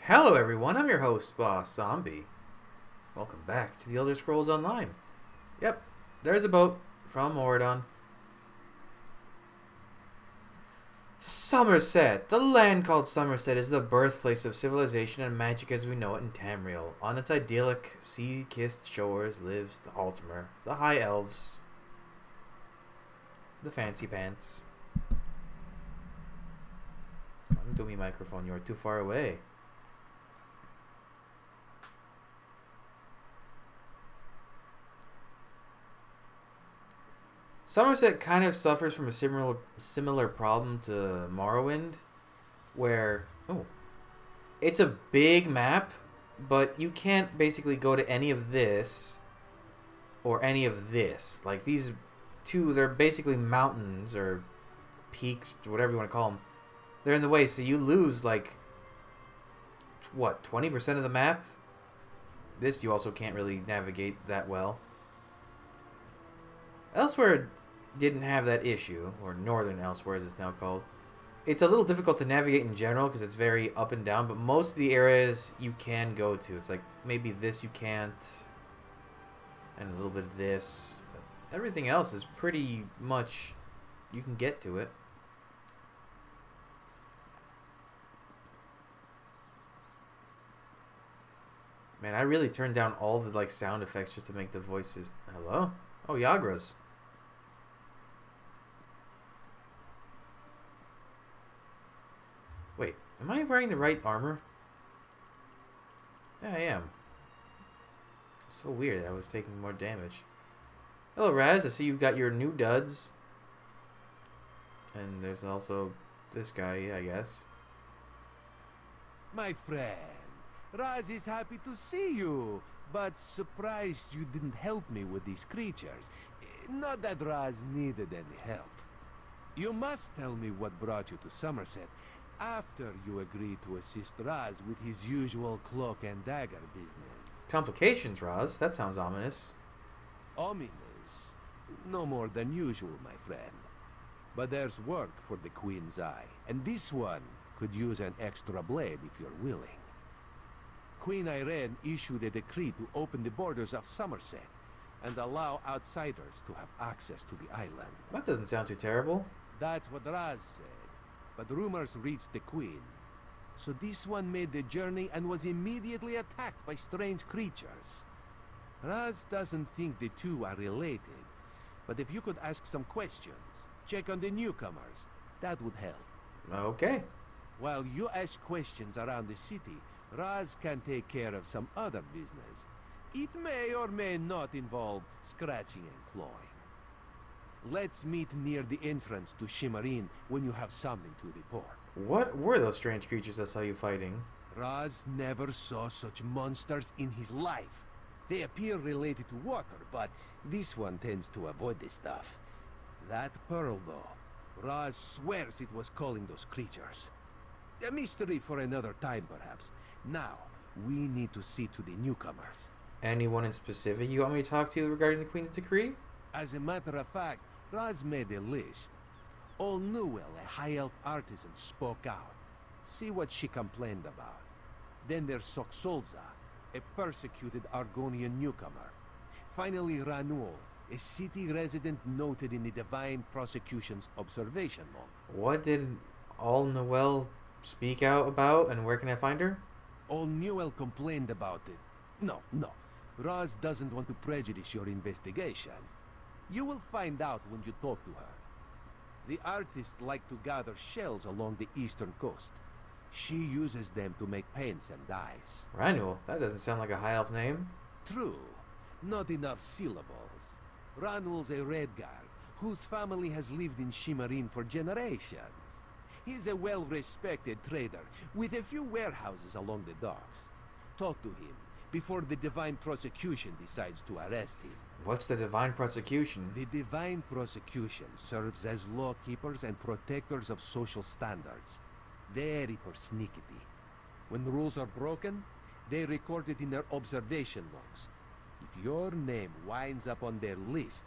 Hello everyone, I'm your host, Boss Zombie. Welcome back to the Elder Scrolls Online. Yep, there's a boat from Moradon. Summerset! The land called Summerset is the birthplace of civilization and magic as we know it in Tamriel. On its idyllic, sea-kissed shores lives the Altimer, the High Elves, the Fancy Pants. Come to me, microphone, you're too far away. Summerset kind of suffers from a similar problem to Morrowind, where it's a big map, but you can't basically go to any of this or any of this. Like these two, they're basically mountains or peaks, whatever you want to call them. They're in the way, so you lose like what 20% of the map. This you also can't really navigate that well. Elsewhere didn't have that issue, or Northern Elsewhere as it's now called. It's a little difficult to navigate in general because it's very up and down, but most of the areas you can go to. It's like maybe this you can't, and a little bit of this. But everything else is pretty much, you can get to it. Man, I really turned down all the like sound effects just to make the voices. Hello? Oh, Yagra's. Wait, am I wearing the right armor? Yeah, I am. So weird, I was taking more damage. Hello, Raz. I see you've got your new duds. And there's also this guy, I guess. My friend, Raz is happy to see you, but surprised you didn't help me with these creatures. Not that Raz needed any help. You must tell me what brought you to Summerset after you agreed to assist Raz with his usual cloak and dagger business. Complications, Raz. That sounds ominous. Ominous? No more than usual, my friend. But there's work for the Queen's Eye, and this one could use an extra blade if you're willing. Queen Irene issued a decree to open the borders of Summerset and allow outsiders to have access to the island. That doesn't sound too terrible. That's what Raz said, but rumors reached the Queen. So this one made the journey and was immediately attacked by strange creatures. Raz doesn't think the two are related, but if you could ask some questions, check on the newcomers, that would help. Okay. While you ask questions around the city, Raz can take care of some other business. It may or may not involve scratching and clawing. Let's meet near the entrance to Shimmerin when you have something to report. What were those strange creatures I saw you fighting? Raz never saw such monsters in his life. They appear related to water, but this one tends to avoid this stuff. That pearl, though, Raz swears it was calling those creatures. A mystery for another time, perhaps. Now, we need to see to the newcomers. Anyone in specific you want me to talk to regarding the Queen's decree? As a matter of fact, Raz made a list. Old Newell, a high elf artisan, spoke out. See what she complained about. Then there's Soxolza, a persecuted Argonian newcomer. Finally, Ranul, a city resident noted in the Divine Prosecution's observation log. What did All Noel speak out about, and where can I find her? Old Newell complained about it. No. Raz doesn't want to prejudice your investigation. You will find out when you talk to her. The artists like to gather shells along the eastern coast. She uses them to make paints and dyes. Ranul? That doesn't sound like a high elf name. True. Not enough syllables. Ranul's a Redguard, whose family has lived in Shimmerin for generations. He's a well-respected trader, with a few warehouses along the docks. Talk to him before the Divine Prosecution decides to arrest him. What's the Divine Prosecution? The Divine Prosecution serves as lawkeepers and protectors of social standards. Very persnickety. When rules are broken, they record it in their observation logs. If your name winds up on their list,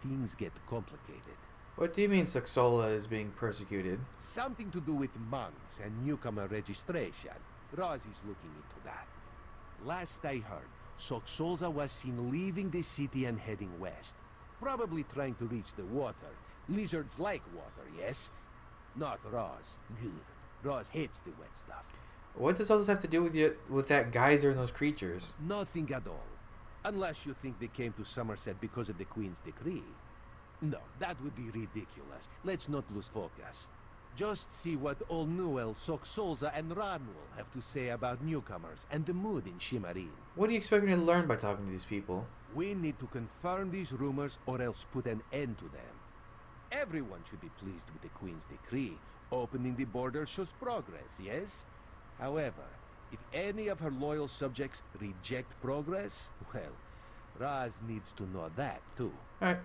things get complicated. What do you mean Saxola is being persecuted? Something to do with monks and newcomer registration. Roz is looking into that. Last I heard, Soxolza was seen leaving the city and heading west. Probably trying to reach the water. Lizards like water, yes? Not Roz. Ugh. Roz hates the wet stuff. What does all this have to do with that geyser and those creatures? Nothing at all. Unless you think they came to Summerset because of the Queen's decree. No, that would be ridiculous. Let's not lose focus. Just see what Ol Newell, Soxolza, and Ranul have to say about newcomers and the mood in Shimarin. What do you expect me to learn by talking to these people? We need to confirm these rumors or else put an end to them. Everyone should be pleased with the Queen's decree. Opening the border shows progress, yes? However, if any of her loyal subjects reject progress, well, Raz needs to know that too. Alright.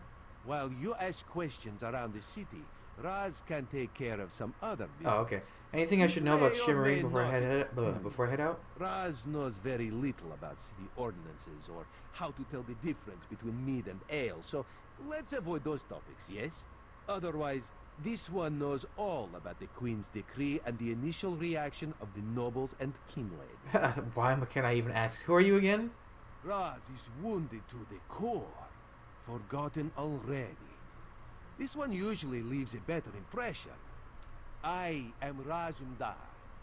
While you ask questions around the city, Raz can take care of some other business. Oh, okay. Anything I should know about May or Shimmering may before not. before I head out? Raz knows very little about city ordinances or how to tell the difference between mead and ale, so let's avoid those topics, yes? Otherwise, this one knows all about the Queen's decree and the initial reaction of the nobles and kinlaid. Why can I even ask? Who are you again? Raz is wounded to the core. Forgotten already. This one usually leaves a better impression. I am Razumdar,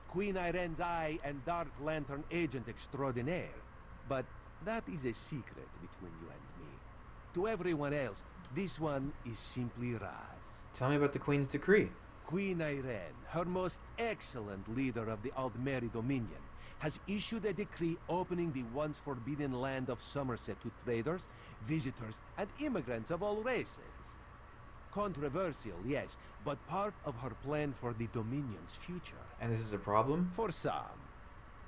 Queen Irene's eye and Dark Lantern agent extraordinaire. But that is a secret between you and me. To everyone else, this one is simply Raz. Tell me about the Queen's decree. Queen Irene, her most excellent leader of the Aldmeri Dominion, has issued a decree opening the once forbidden land of Summerset to traders, visitors, and immigrants of all races. Controversial, yes, but part of her plan for the Dominion's future. And this is a problem? For some.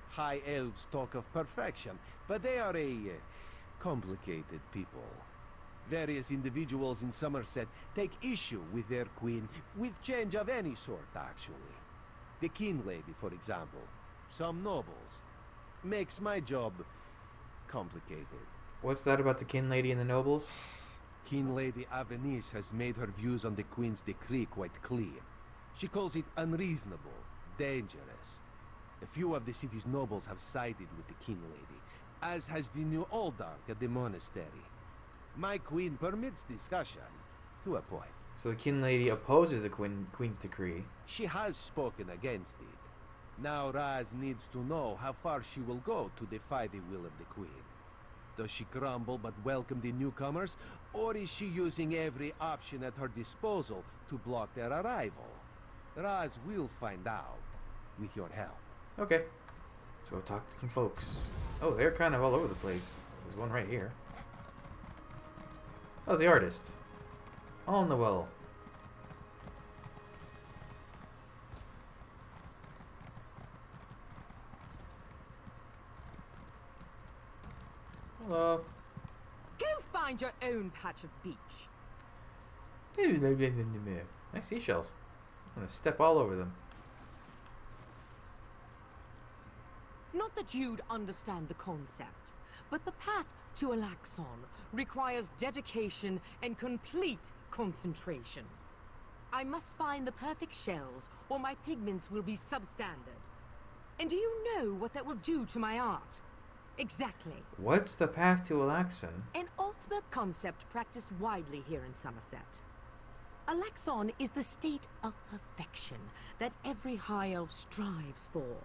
High elves talk of perfection, but they are complicated people. Various individuals in Summerset take issue with their queen, with change of any sort, actually. The King Lady, for example. Some nobles. Makes my job complicated. What's that about the Kin Lady and the nobles? King Lady Avenice has made her views on the Queen's decree quite clear. She calls it unreasonable, dangerous. A few of the city's nobles have sided with the King Lady, as has the new Oldark at the monastery. My queen permits discussion, to a point. So the Kin Lady opposes the Queen's decree. She has spoken against it. Now Raz needs to know how far she will go to defy the will of the Queen. Does she grumble but welcome the newcomers, or is she using every option at her disposal to block their arrival? Raz will find out, with your help. Okay. Let's go talk to some folks. Oh, they're kind of all over the place. There's one right here. Oh, the artist. All in the well. Hello. Go find your own patch of beach. Nice seashells. I'm gonna step all over them. Not that you'd understand the concept, but the path to Alaxon requires dedication and complete concentration. I must find the perfect shells, or my pigments will be substandard. And do you know what that will do to my art? Exactly. What's the path to Alaxon? An ultimate concept practiced widely here in Summerset. Alaxon is the state of perfection that every high elf strives for.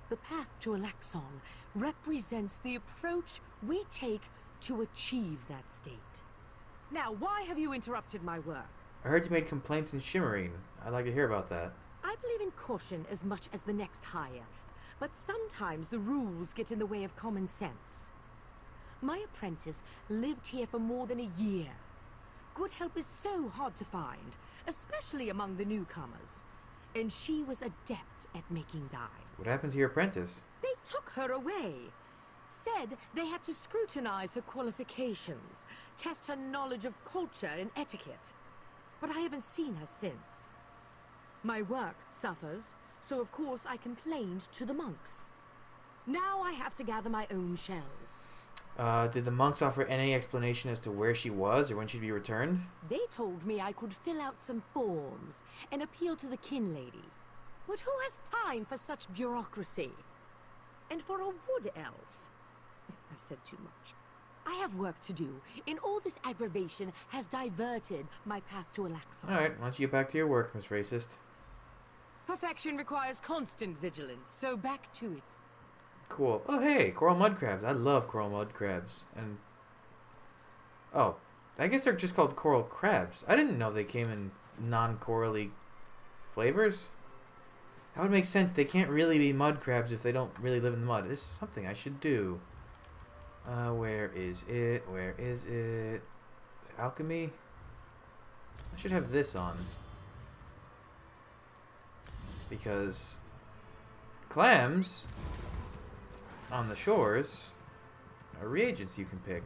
The path to Alaxon represents the approach we take to achieve that state. Now, why have you interrupted my work? I heard you made complaints in Shimmering. I'd like to hear about that. I believe in caution as much as the next high elf, but sometimes the rules get in the way of common sense. My apprentice lived here for more than a year. Good help is so hard to find, especially among the newcomers. And she was adept at making dyes. What happened to your apprentice? They took her away. Said they had to scrutinize her qualifications, test her knowledge of culture and etiquette. But I haven't seen her since. My work suffers, so of course I complained to the monks. Now I have to gather my own shells. Did the monks offer any explanation as to where she was or when she'd be returned? They told me I could fill out some forms and appeal to the kin lady. But who has time for such bureaucracy? And for a wood elf, I've said too much. I have work to do, and all this aggravation has diverted my path to Alaxon. Alright, why don't you get back to your work, Miss Racist? Perfection requires constant vigilance, so back to it. Cool. Oh, hey, coral mud crabs. I love coral mud crabs. And oh, I guess they're just called coral crabs. I didn't know they came in non-corally flavors. That would make sense. They can't really be mud crabs if they don't really live in the mud. This is something I should do. Where is it? Where is it? Is it alchemy? I should have this on. Because clams on the shores are reagents you can pick.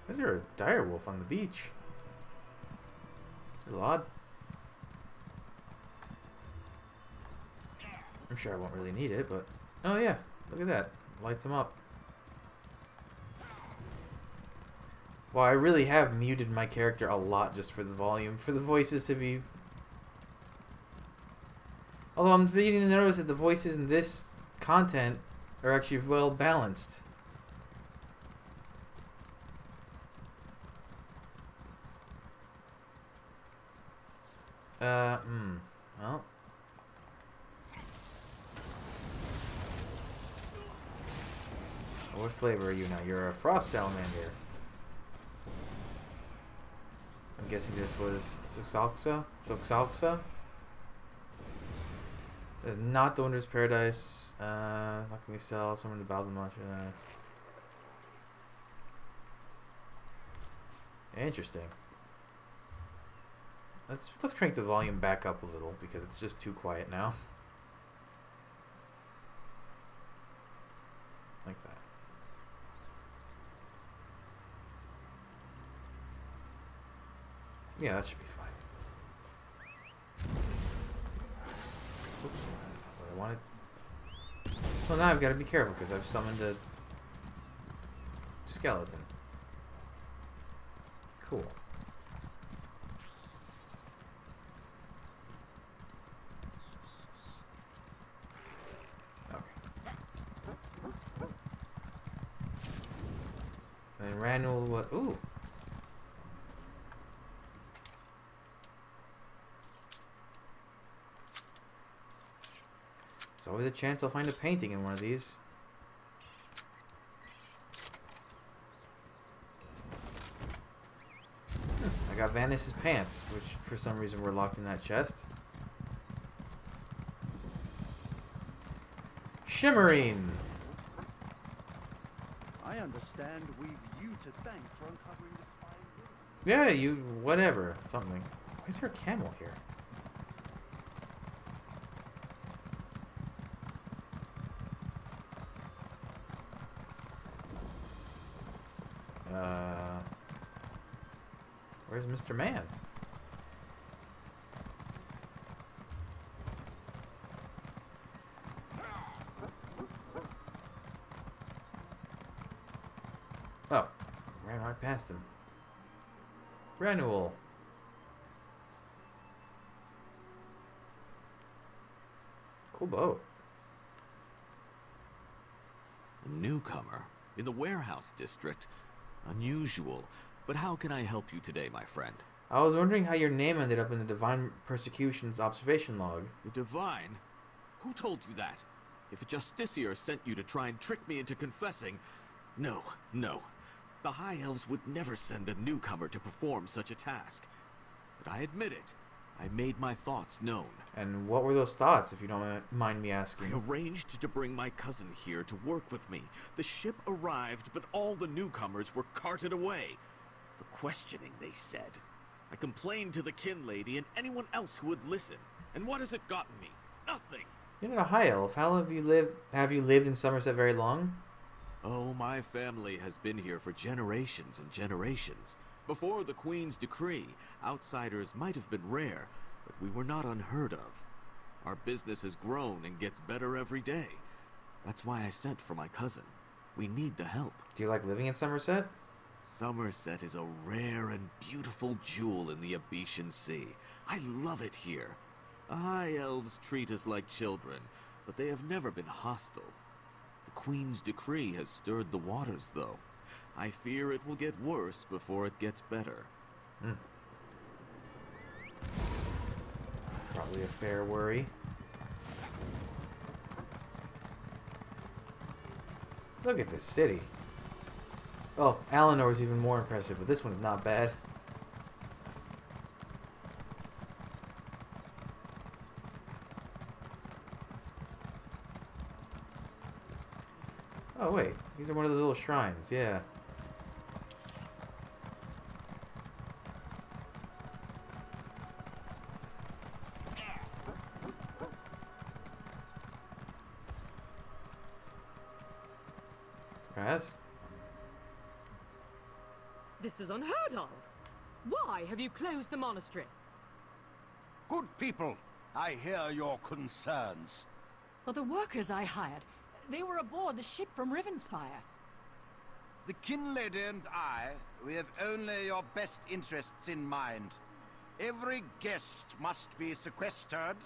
Is there a direwolf on the beach? A little odd. I'm sure I won't really need it, but oh yeah, look at that. Lights them up. Well, I really have muted my character a lot just for the volume, for the voices to be. Although I'm beginning to notice that the voices in this content are actually well balanced. Well. What flavor are you now? You're a frost salamander. I'm guessing this was Soxalxa? Soxalxa? Not the Wondrous Paradise. Not gonna sell. Somewhere in the bowels of the monster. Interesting. Let's crank the volume back up a little because it's just too quiet now. Like that. Yeah, that should be fine. Oops, that's not what I wanted. Well, now I've got to be careful because I've summoned a skeleton. Cool. Okay. And Ranul, what? Ooh. There's always a chance I'll find a painting in one of these. I got Vanis's pants, which for some reason were locked in that chest. Shimmering! I understand we've you to thank for uncovering the fine. Yeah, you... whatever. Something. Why is there a camel here? Where's Mr. Man? Oh, ran right past him. Renewal. Cool boat. A newcomer in the warehouse district. Unusual. But how can I help you today, my friend? I was wondering how your name ended up in the Divine Persecution's observation log. The Divine? Who told you that? If a justiciar sent you to try and trick me into confessing... No, no. The High Elves would never send a newcomer to perform such a task. But I admit it. I made my thoughts known. And what were those thoughts, if you don't mind me I asking? arranged to bring my cousin here to work with me. The ship arrived, but all the newcomers were carted away. For questioning, they said. I complained to the kin lady and anyone else who would listen. And what has it gotten me? Nothing. You're not a high elf. How long have you lived? Have you lived in Summerset very long? Oh, my family has been here for generations and generations. Before the Queen's decree, outsiders might have been rare, but we were not unheard of. Our business has grown and gets better every day. That's why I sent for my cousin. We need the help. Do you like living in Summerset? Summerset is a rare and beautiful jewel in the Abetian Sea. I love it here. The High Elves treat us like children, but they have never been hostile. The Queen's decree has stirred the waters, though. I fear it will get worse before it gets better. Probably a fair worry. Look at this city. Oh, Eleanor is even more impressive, but this one's not bad. Oh wait, these are one of those little shrines, yeah. Raz? This is unheard of. Why have you closed the monastery? Good people, I hear your concerns. Well, the workers I hired, they were aboard the ship from Rivenspire. The kin lady and I, we have only your best interests in mind. Every guest must be sequestered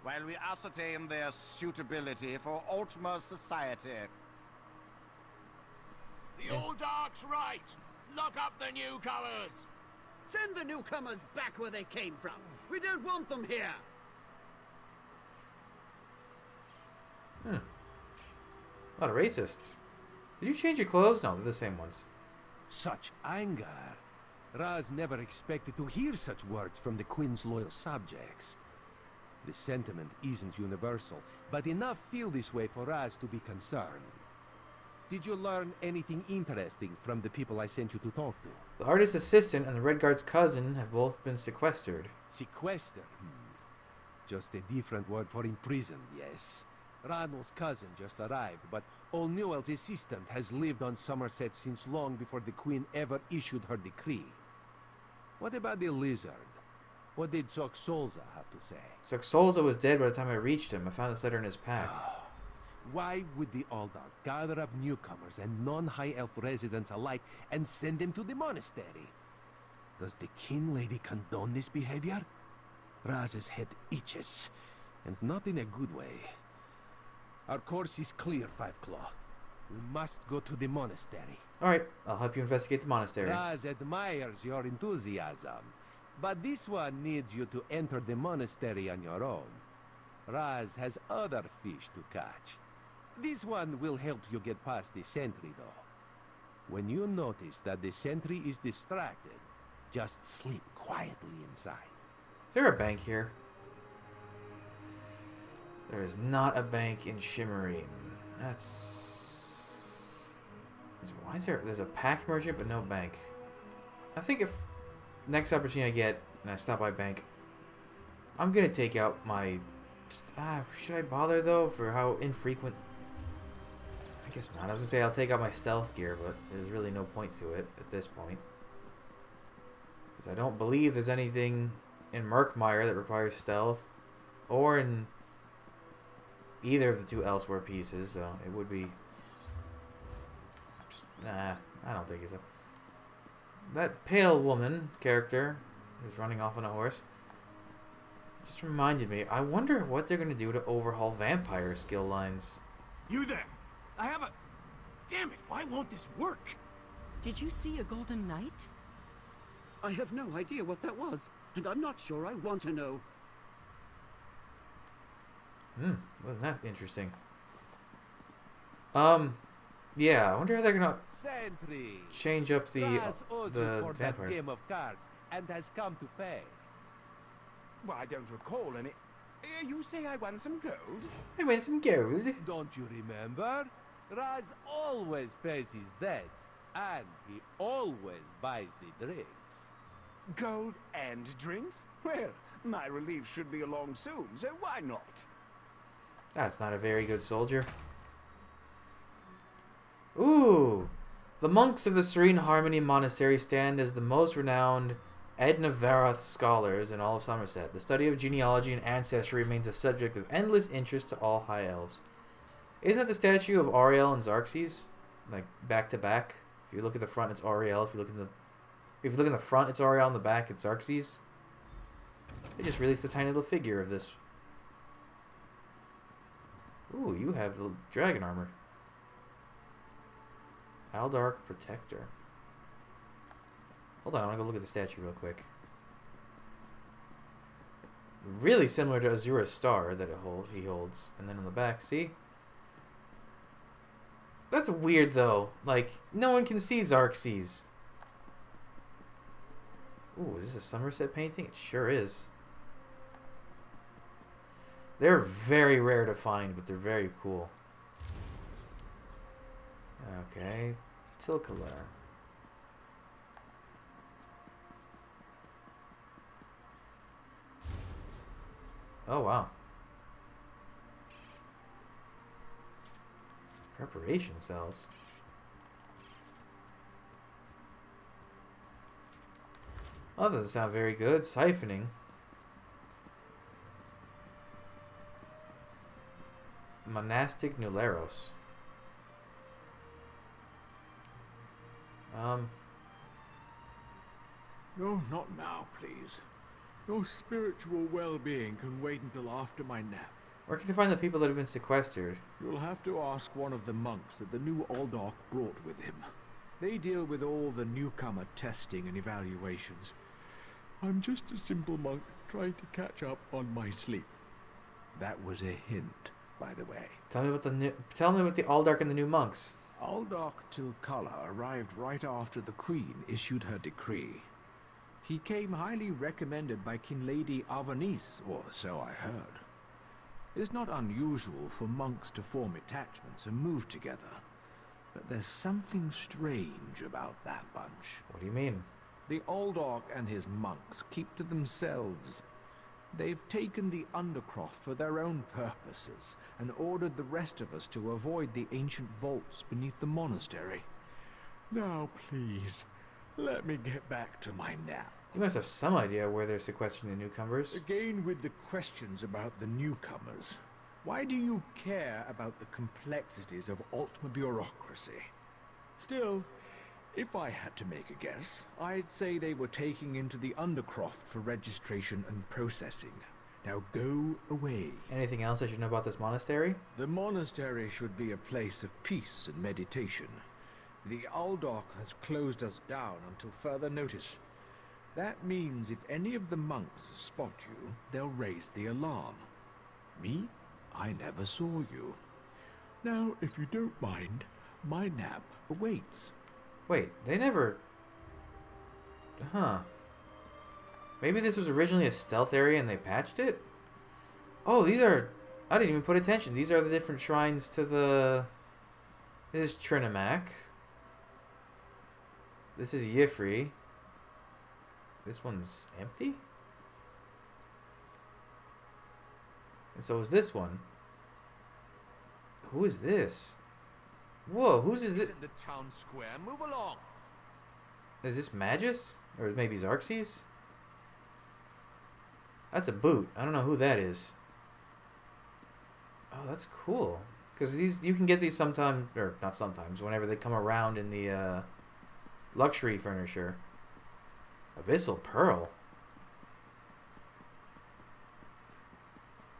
while we ascertain their suitability for Altmer society. The old Dark's right. Lock up the newcomers. Send the newcomers back where they came from. We don't want them here. A lot of racists. Did you change your clothes? No, they're the same ones. Such anger. Raz never expected to hear such words from the Queen's loyal subjects. The sentiment isn't universal, but enough feel this way for Raz to be concerned. Did you learn anything interesting from the people I sent you to talk to? The artist's assistant and the Red Guard's cousin have both been sequestered. Sequester? Just a different word for imprisoned, yes. Ranul's cousin just arrived, but O'Newell's assistant has lived on Summerset since long before the Queen ever issued her decree. What about the lizard? What did Soxolza have to say? Soxolza was dead by the time I reached him. I found this letter in his pack. Why would the Aldar gather up newcomers and non-High Elf residents alike and send them to the monastery? Does the kin lady condone this behavior? Raz's head itches, and not in a good way. Our course is clear, Five Claw. We must go to the monastery. Alright, I'll help you investigate the monastery. Raz admires your enthusiasm, but this one needs you to enter the monastery on your own. Raz has other fish to catch. This one will help you get past the sentry, though. When you notice that the sentry is distracted, just sleep quietly inside. Is there a bank here? There is not a bank in Shimmerine. Why is there's a pack merchant but no bank? I think if next opportunity I get and I stop by bank, I'm gonna take out my... should I bother though for how infrequent... I guess not. I was gonna say I'll take out my stealth gear, but there's really no point to it at this point. Because I don't believe there's anything in Murkmire that requires stealth, or in either of the two elsewhere pieces, so it would be... Nah, I don't think so. That pale woman character who's running off on a horse just reminded me, I wonder what they're going to do to overhaul vampire skill lines. You there! I have a... Damn it, why won't this work? Did you see a golden knight? I have no idea what that was, and I'm not sure I want to know. Wasn't that interesting? Yeah, I wonder how they're gonna Sentry! change up the Raz owes you for that vampires. game of cards and has come to pay. Well, I don't recall any... you say I won some gold? I win some gold. Don't you remember? Raz always pays his debts, and he always buys the drinks. Gold and drinks? Well, my relief should be along soon, so why not? That's not a very good soldier. Ooh! The monks of the Serene Harmony Monastery stand as the most renowned Edna Varoth scholars in all of Somerset. The study of genealogy and ancestry remains a subject of endless interest to all High Elves. Isn't that the statue of Auriel and Xarxes? Like, back to back? If you look at the front, it's Auriel. If you look in the front, it's Auriel. In the back, it's Xarxes. They just released a tiny little figure of this. Ooh, you have the dragon armor. Aldark Protector. Hold on, I want to go look at the statue real quick. Really similar to Azura's star that he holds. And then on the back, see? That's weird, though. Like, no one can see Xerxes. Ooh, is this a Summerset painting? It sure is. They're very rare to find, but they're very cool. Okay, Tilkalar. Oh, wow. Preparation cells. Oh, that doesn't sound very good. Siphoning. Monastic Nuleros. No, not now, please. Your spiritual well-being can wait until after my nap. Where can you find the people that have been sequestered? You'll have to ask one of the monks that the new Aldork brought with him. They deal with all the newcomer testing and evaluations. I'm just a simple monk trying to catch up on my sleep. That was a hint, by the way. Tell me about the Aldark and the new monks. Aldork Tilkala arrived right after the Queen issued her decree. He came highly recommended by King Lady Avanice, or so I heard. It's not unusual for monks to form attachments and move together. But there's something strange about that bunch. What do you mean? The Aldork and his monks keep to themselves. They've taken the Undercroft for their own purposes and ordered the rest of us to avoid the ancient vaults beneath the monastery. Now, please, let me get back to my nap. You must have some idea where they're sequestering the newcomers. Again with the questions about the newcomers. Why do you care about the complexities of Altma bureaucracy? Still, if I had to make a guess, I'd say they were taking into the Undercroft for registration and processing. Now go away. Anything else I should know about this monastery? The monastery should be a place of peace and meditation. The Aldork has closed us down until further notice. That means if any of the monks spot you, they'll raise the alarm. Me? I never saw you. Now, if you don't mind, my nap awaits. Wait, they never... Huh. Maybe this was originally a stealth area and they patched it? Oh, these are... I didn't even put attention. These are the different shrines to the... This is Trinimac. This is Yifri. This one's empty? And so is this one. Who is this? Whoa, whose is this? In the town square. Move along. Is this Magus? Or maybe Xerxes? That's a boot. I don't know who that is. Oh, that's cool. Because these, you can get these sometimes, or not sometimes, whenever they come around in the luxury furniture. Abyssal Pearl.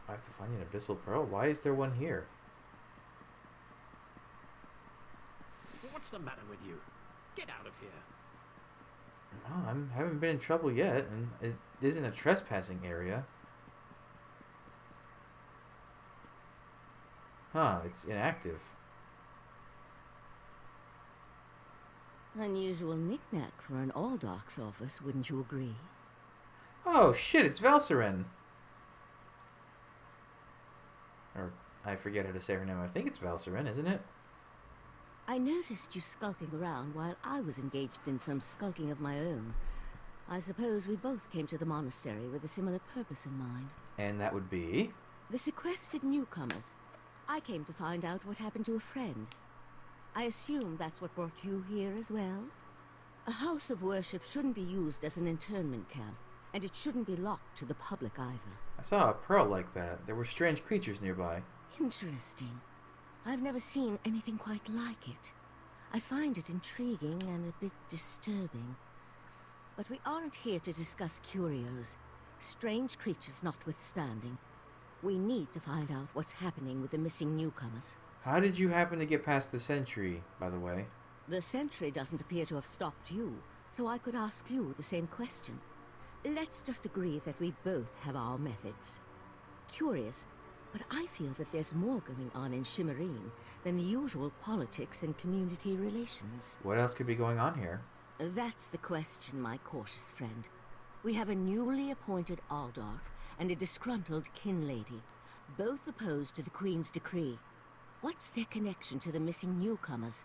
I have to find an Abyssal Pearl? Why is there one here? What's the matter with you? Get out of here. No, I haven't been in trouble yet, and it isn't a trespassing area. Huh, it's inactive. Unusual knick-knack for an Aldork's office, wouldn't you agree? Oh shit, it's Valsaren. Or, I forget how to say her name. I think it's Valsaren, isn't it? I noticed you skulking around while I was engaged in some skulking of my own. I suppose we both came to the monastery with a similar purpose in mind. And that would be? The sequestered newcomers. I came to find out what happened to a friend. I assume that's what brought you here as well? A house of worship shouldn't be used as an internment camp, and it shouldn't be locked to the public either. I saw a pearl like that. There were strange creatures nearby. Interesting. I've never seen anything quite like it. I find it intriguing and a bit disturbing. But we aren't here to discuss curios, strange creatures notwithstanding. We need to find out what's happening with the missing newcomers. How did you happen to get past the sentry, by the way? The sentry doesn't appear to have stopped you, so I could ask you the same question. Let's just agree that we both have our methods. Curious, but I feel that there's more going on in Shimmerine than the usual politics and community relations. What else could be going on here? That's the question, my cautious friend. We have a newly appointed Aldark and a disgruntled kin lady, both opposed to the Queen's decree. What's their connection to the missing newcomers?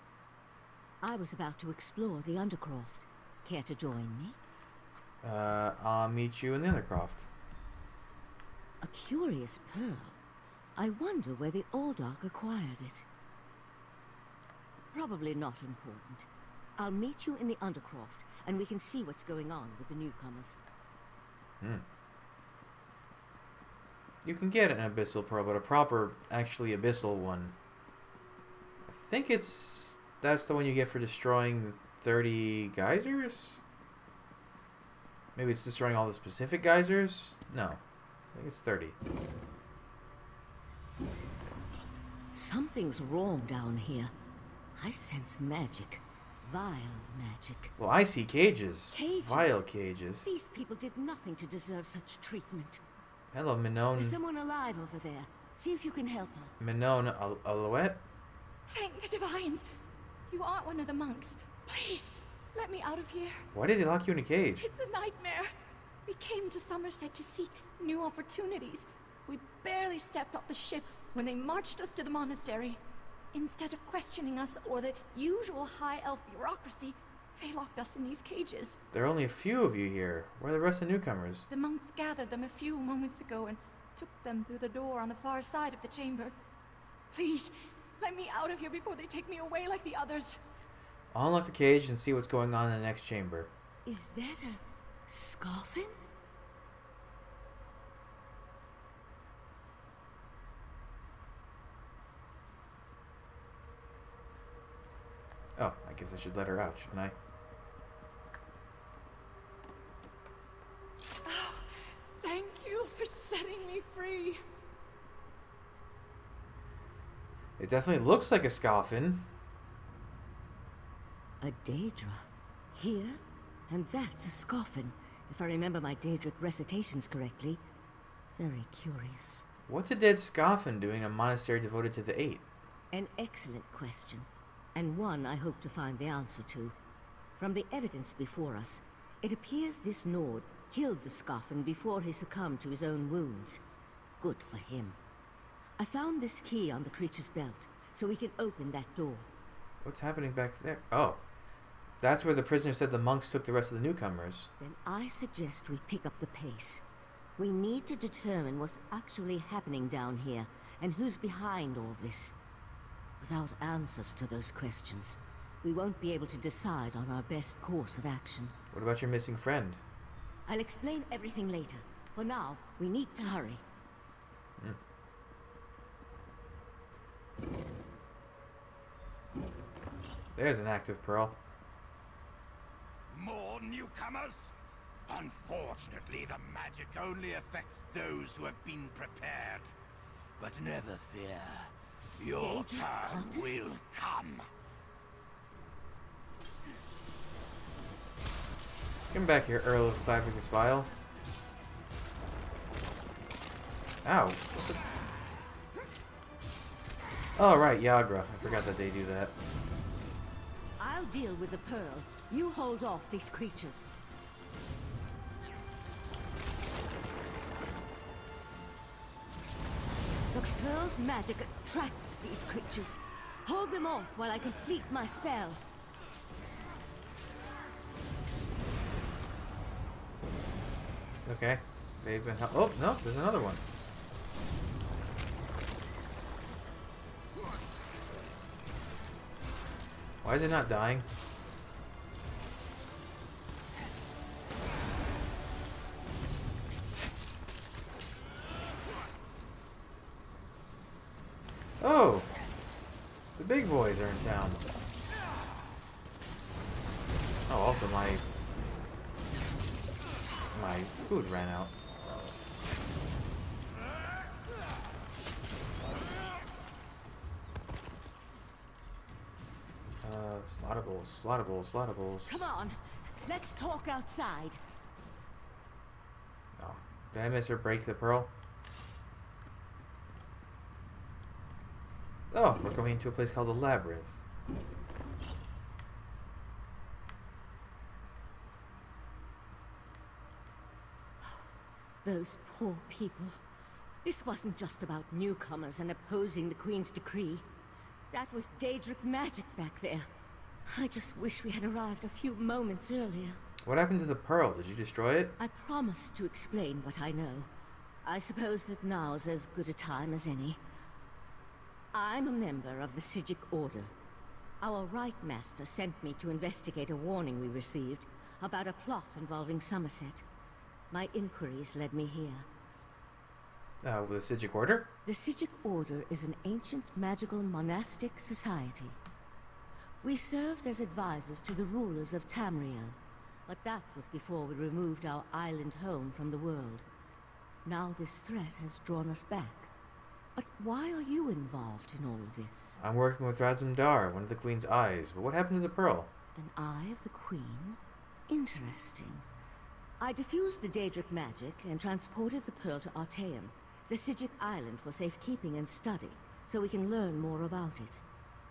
I was about to explore the Undercroft. Care to join me? I'll meet you in the Undercroft. A curious pearl. I wonder where the Aldark acquired it. Probably not important. I'll meet you in the Undercroft, and we can see what's going on with the newcomers. You can get an abyssal pearl, but a proper, actually abyssal one. I think that's the one you get for destroying 30 geysers? Maybe it's destroying all the specific geysers? No. I think it's 30. Something's wrong down here. I sense magic. Vile magic. Well, I see cages. Cages? Vile cages. These people did nothing to deserve such treatment. Hello, Minone. There's someone alive over there. See if you can help her. Minone Alouette? Thank the divines. You aren't one of the monks. Please, let me out of here. Why did they lock you in a cage? It's a nightmare. We came to Summerset to seek new opportunities. We barely stepped off the ship when they marched us to the monastery. Instead of questioning us or the usual high elf bureaucracy, they locked us in these cages. There are only a few of you here. Where are the rest of the newcomers? The monks gathered them a few moments ago and took them through the door on the far side of the chamber. Please, let me out of here before they take me away like the others. I'll unlock the cage and see what's going on in the next chamber. Is that a scoffin? Oh, I guess I should let her out, shouldn't I? Oh, thank you for setting me free. It definitely looks like a Scoffin. A Daedra. Here? And that's a scoffin, if I remember my Daedric recitations correctly. Very curious. What's a dead Scoffin doing in a monastery devoted to the Eight? An excellent question, and one I hope to find the answer to. From the evidence before us, it appears this Nord killed the Scoffin before he succumbed to his own wounds. Good for him. I found this key on the creature's belt, so we can open that door. What's happening back there? Oh. That's where the prisoner said the monks took the rest of the newcomers. Then I suggest we pick up the pace. We need to determine what's actually happening down here, and who's behind all this. Without answers to those questions, we won't be able to decide on our best course of action. What about your missing friend? I'll explain everything later. For now, we need to hurry. There's an active pearl. More newcomers? Unfortunately, the magic only affects those who have been prepared. But never fear. Your turn will come. Come back here, Earl of Clavicus Vile. Ow. What the... Oh, right, Yagra. I forgot that they do that. I'll deal with the pearl. You hold off these creatures. The pearl's magic attracts these creatures. Hold them off while I complete my spell. Okay. They've been... Oh, no, there's another one. Why is it not dying? Oh! The big boys are in town. Oh, also my food ran out. Slaughtables, slaughtables, slaughtables. Come on, let's talk outside. Oh, did I miss her break the pearl? Oh, we're going to a place called the Labyrinth. Those poor people. This wasn't just about newcomers and opposing the Queen's decree. That was Daedric magic back there. I just wish we had arrived a few moments earlier. What happened to the pearl? Did you destroy it? I promised to explain what I know. I suppose that now's as good a time as any. I'm a member of the Sigic Order. Our Right Master sent me to investigate a warning we received about a plot involving Summerset. My inquiries led me here. With the Sigic Order? The Sigic Order is an ancient magical monastic society. We served as advisors to the rulers of Tamriel, but that was before we removed our island home from the world. Now this threat has drawn us back. But why are you involved in all of this? I'm working with Razumdar, one of the Queen's eyes. But what happened to the pearl? An eye of the Queen? Interesting. I diffused the Daedric magic and transported the pearl to Artaeum, the Sigic island, for safekeeping and study, so we can learn more about it.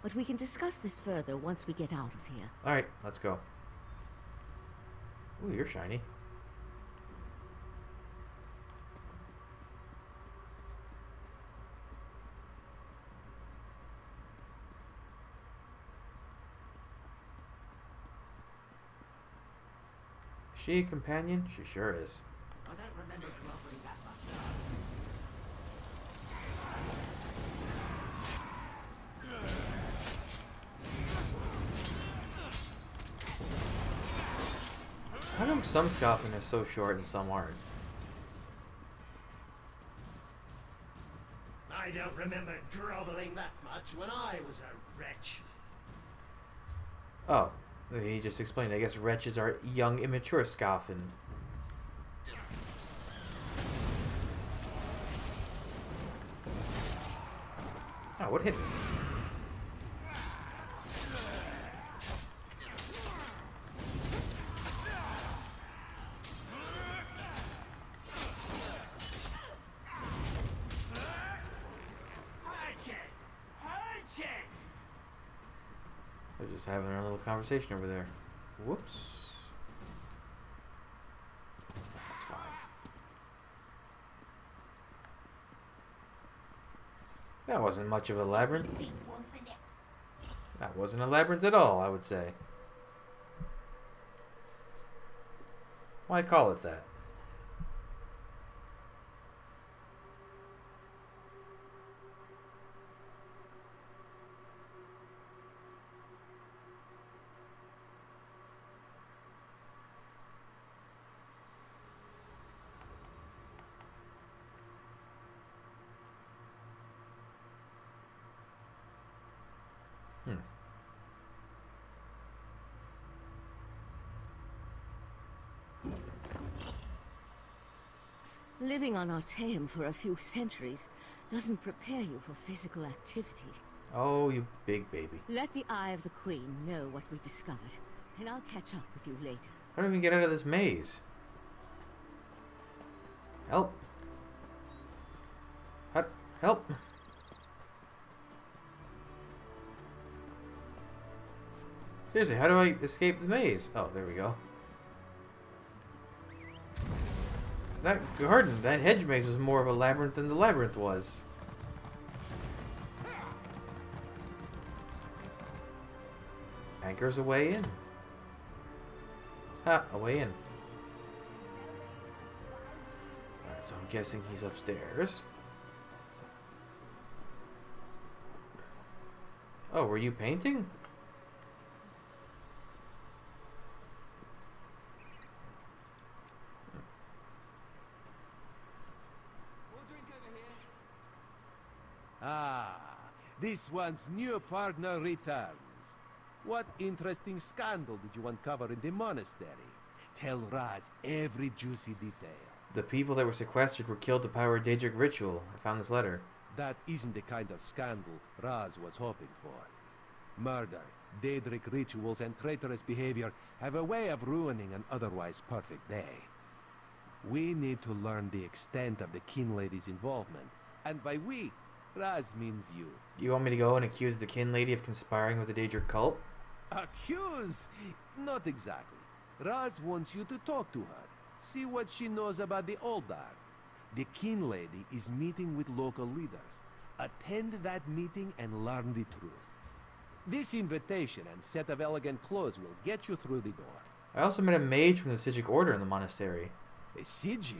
But we can discuss this further once we get out of here. Alright, let's go. Ooh, you're shiny. Is she a companion? She sure is. I don't remember dropping that much. How come some scoffing is so short and some aren't? I don't remember groveling that much when I was a wretch. Oh, he just explained. I guess wretches are young, immature scoffing. Oh, what hit me? They're just having a little conversation over there. Whoops. That's fine. That wasn't much of a labyrinth. That wasn't a labyrinth at all, I would say. Why call it that? Living on Artaeum for a few centuries doesn't prepare you for physical activity. Oh, you big baby. Let the Eye of the Queen know what we discovered, and I'll catch up with you later. How do we even get out of this maze? Help. Help. Seriously, how do I escape the maze? Oh, there we go. That garden, that hedge maze was more of a labyrinth than the labyrinth was. Anchor's a way in. Ha, a way in. Alright, so I'm guessing he's upstairs. Oh, were you painting? Ah, this one's new partner returns. What interesting scandal did you uncover in the monastery? Tell Raz every juicy detail. The people that were sequestered were killed to power a Daedric ritual. I found this letter. That isn't the kind of scandal Raz was hoping for. Murder, Daedric rituals, and traitorous behavior have a way of ruining an otherwise perfect day. We need to learn the extent of the Kin Lady's involvement. And by we, Raz means you. You want me to go and accuse the Kin Lady of conspiring with the Daedric cult? Accuse? Not exactly. Raz wants you to talk to her. See what she knows about the Oldar. The Kin Lady is meeting with local leaders. Attend that meeting and learn the truth. This invitation and set of elegant clothes will get you through the door. I also met a mage from the Sijic order in the monastery. A Sijic?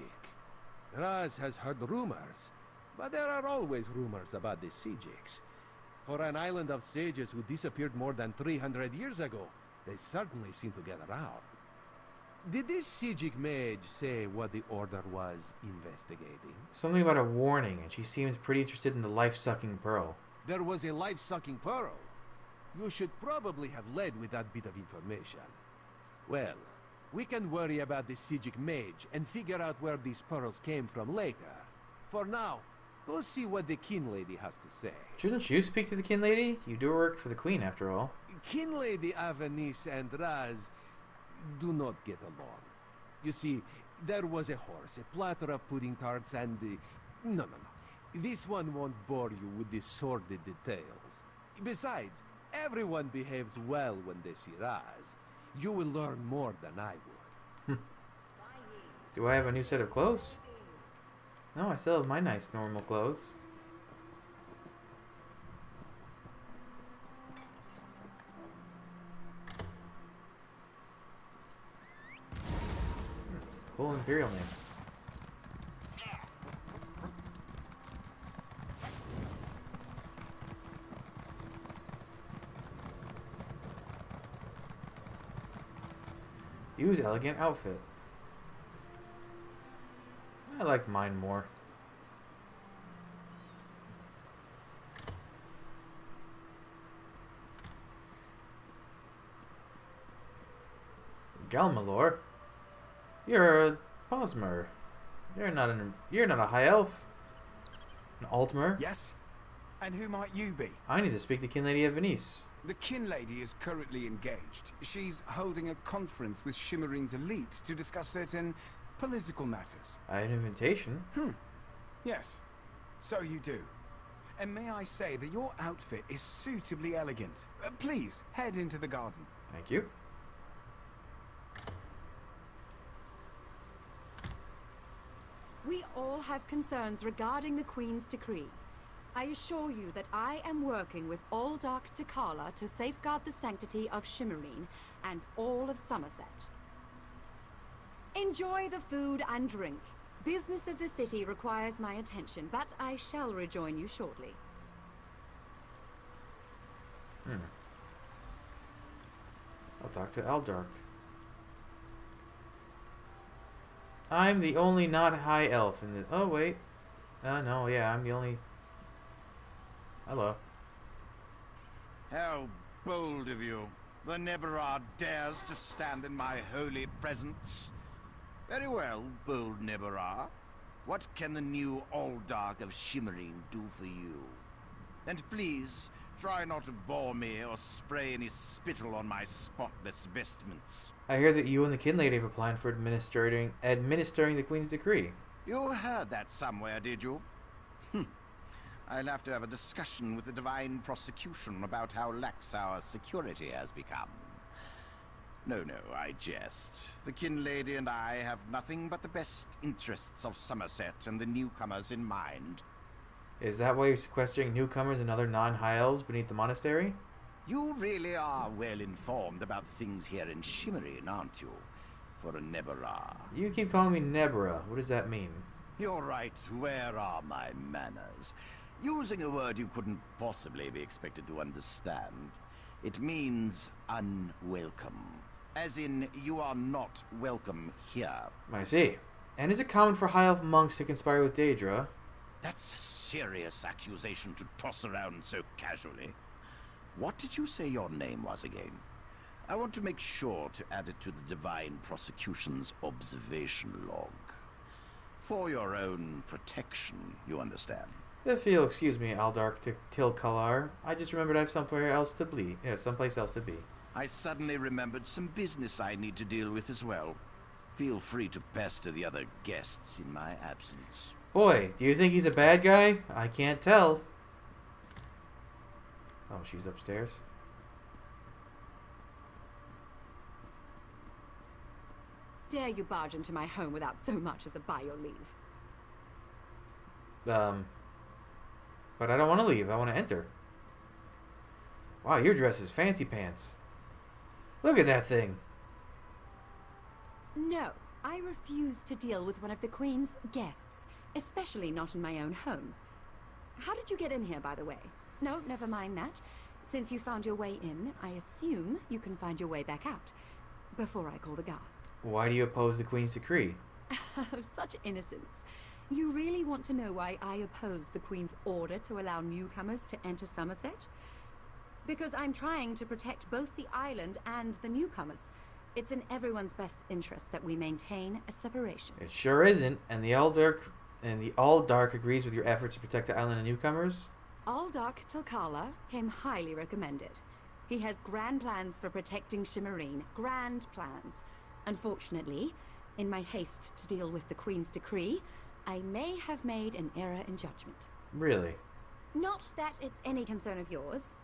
Raz has heard rumors, but there are always rumors about the Sijics. For an island of sages who disappeared more than 300 years ago, they certainly seem to get around. Did this Sijic mage say what the Order was investigating? Something about a warning, and she seems pretty interested in the life-sucking pearl. There was a life-sucking pearl. You should probably have led with that bit of information. Well, we can worry about the Sijic mage and figure out where these pearls came from later. For now, go see what the Kin Lady has to say. Shouldn't you speak to the Kin Lady? You do work for the Queen, after all. Kin Lady Avenice and Raz do not get along. You see, there was a horse, a platter of pudding tarts, and... No. This one won't bore you with the sordid details. Besides, everyone behaves well when they see Raz. You will learn more than I would. Do I have a new set of clothes? No, I still have my nice normal clothes. Cool Imperial name. Use elegant outfit. I liked mine more. Galmalor, you're a Bosmer. You're not a high elf. An Altmer. Yes? And who might you be? I need to speak to Kin Lady of Venice. The Kin Lady is currently engaged. She's holding a conference with Shimmerine's elite to discuss certain political matters. I have an invitation. Yes, so you do. And may I say that your outfit is suitably elegant. Please, head into the garden. Thank you. We all have concerns regarding the Queen's decree. I assure you that I am working with all Dark Takala to safeguard the sanctity of Shimmerine and all of Summerset. Enjoy the food and drink. Business of the city requires my attention, but I shall rejoin you shortly. I'll talk to Aldark. I'm the only not high elf in the... Oh, wait. No, yeah, I'm the only... Hello. How bold of you. The Neberard dares to stand in my holy presence. Very well, bold Neberard. What can the new Aldark of Shimmerine do for you? And please, try not to bore me or spray any spittle on my spotless vestments. I hear that you and the Kin Lady have a plan for administering the Queen's decree. You heard that somewhere, did you? I'll have to have a discussion with the Divine Prosecution about how lax our security has become. No, I jest. The Kin Lady and I have nothing but the best interests of Summerset and the newcomers in mind. Is that why you're sequestering newcomers and other non-high elves beneath the monastery? You really are well informed about things here in Shimmerine, aren't you? For a Nebera. You keep calling me Nebera. What does that mean? You're right. Where are my manners? Using a word you couldn't possibly be expected to understand. It means unwelcome. As in, you are not welcome here. I see. And is it common for high elf monks to conspire with Daedra? That's a serious accusation to toss around so casually. What did you say your name was again? I want to make sure to add it to the Divine Prosecution's observation log. For your own protection, you understand. If you'll excuse me, Aldark Tilkalar, I just remembered I have somewhere else to be. Yeah, someplace else to be. I suddenly remembered some business I need to deal with as well. Feel free to pester the other guests in my absence. Boy, do you think he's a bad guy? I can't tell. Oh, she's upstairs. Dare you barge into my home without so much as a by your leave? But I don't want to leave. I want to enter. Wow, your dress is fancy pants. Look at that thing. No, I refuse to deal with one of the Queen's guests, especially not in my own home. How did you get in here, by the way? No, never mind that. Since you found your way in, I assume you can find your way back out. Before I call the guards. Why do you oppose the Queen's decree? Such innocence. You really want to know why I oppose the Queen's order to allow newcomers to enter Summerset? Because I'm trying to protect both the island and the newcomers. It's in everyone's best interest that we maintain a separation. It sure isn't, and the Aldark agrees with your efforts to protect the island and newcomers. Aldark Tilkala came highly recommended. He has grand plans for protecting Shimmerine. Grand plans. Unfortunately, in my haste to deal with the Queen's decree, I may have made an error in judgment. Really? Not that it's any concern of yours,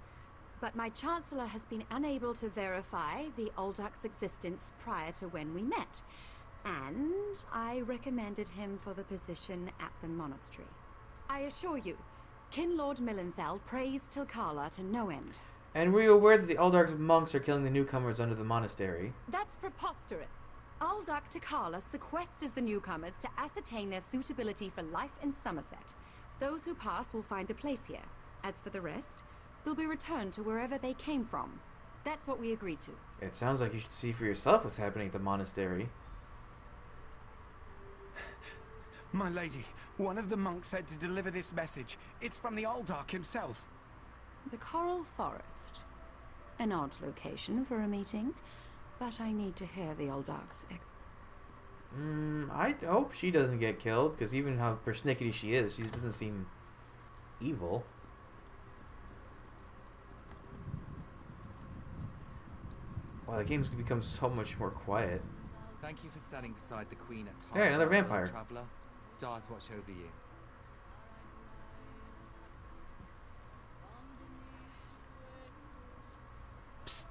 but my Chancellor has been unable to verify the Aldark's existence prior to when we met, and I recommended him for the position at the monastery. I assure you, Kin Lord Millenthal praised Tilkala to no end. And were you aware that the Aldark's monks are killing the newcomers under the monastery? That's preposterous. Aldark Tilkala sequesters the newcomers to ascertain their suitability for life in Summerset. Those who pass will find a place here. As for the rest, they'll be returned to wherever they came from. That's what we agreed to. It sounds like you should see for yourself what's happening at the monastery. My lady, one of the monks said to deliver this message. It's from the Aldark himself. The Coral Forest. An odd location for a meeting, but I need to hear the Aldark's... I hope she doesn't get killed, because even how persnickety she is, she doesn't seem evil. Wow, the game's become so much more quiet. Thank you for standing beside the Queen at times. Hey, another vampire. Traveler. Stars watch over you. Psst.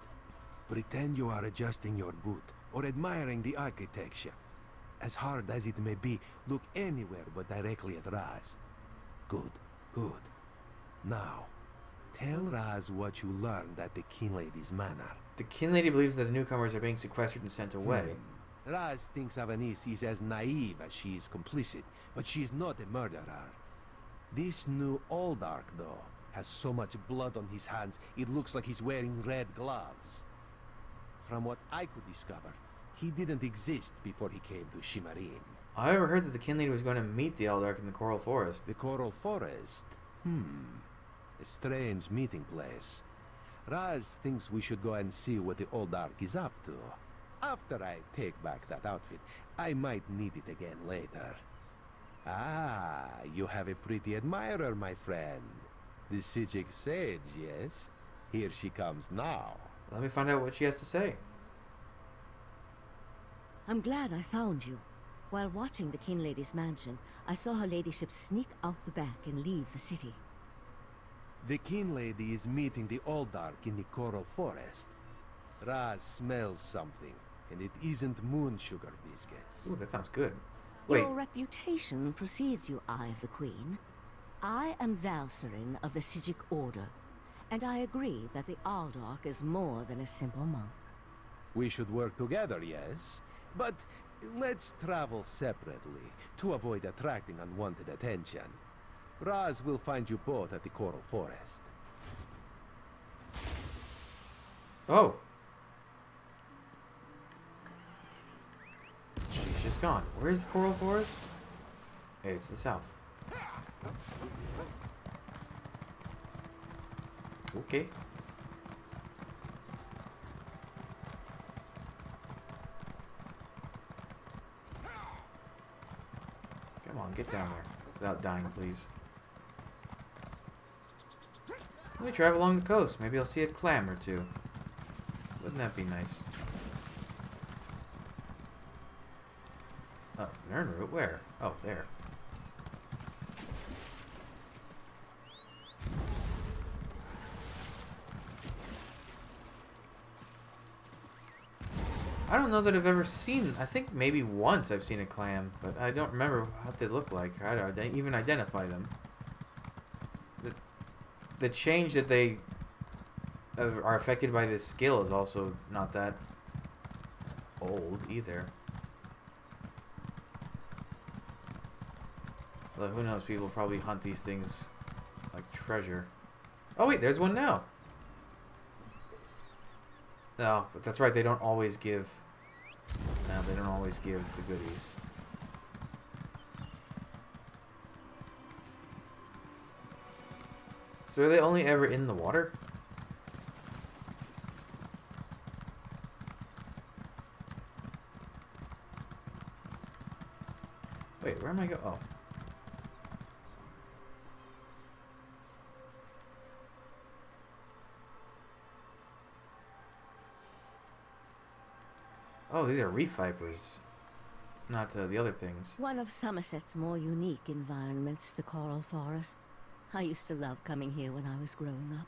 Pretend you are adjusting your boot or admiring the architecture. As hard as it may be, look anywhere but directly at Raz. Good, good. Now, tell Raz what you learned at the King Lady's manor. The King Lady believes that the newcomers are being sequestered and sent away. Raz thinks Avanis is as naive as she is complicit, but she is not a murderer. This new Aldark, though, has so much blood on his hands, it looks like he's wearing red gloves. From what I could discover, he didn't exist before he came to Shimmerine. I overheard that the King Lady was going to meet the Aldark in the Coral Forest. The Coral Forest? A strange meeting place. Raz thinks we should go and see what the Aldark is up to. After I take back that outfit, I might need it again later. Ah, you have a pretty admirer, my friend. The Sijic Sage, yes? Here she comes now. Let me find out what she has to say. I'm glad I found you. While watching the King Lady's mansion, I saw her ladyship sneak out the back and leave the city. The King Lady is meeting the Aldark in the Coral Forest. Raz smells something, and it isn't moon sugar biscuits. Ooh, that sounds good. Wait. Your reputation precedes you, Eye of the Queen. I am Valcerin of the Sijic Order, and I agree that the Aldark is more than a simple monk. We should work together, yes? But let's travel separately, to avoid attracting unwanted attention. Raz will find you both at the Coral Forest. Oh. She's just gone. Where's the Coral Forest? Hey, it's the south. Okay. Come on, get down there. Without dying, please. Let me travel along the coast. Maybe I'll see a clam or two. Wouldn't that be nice? Oh, Nern route? Where? Oh, there. I don't know that I've ever seen... I think maybe once I've seen a clam, but I don't remember what they look like. How do I even identify them? The change that they are affected by this skill is also not that old either. Although who knows, people probably hunt these things like treasure. Oh wait, there's one now. No, but that's right, they don't always give... No, they don't always give the goodies. So are they only ever in the water? Wait, where am I going? Oh. Oh, these are reef vipers. Not the other things. One of Somerset's more unique environments, the coral forest. I used to love coming here when I was growing up.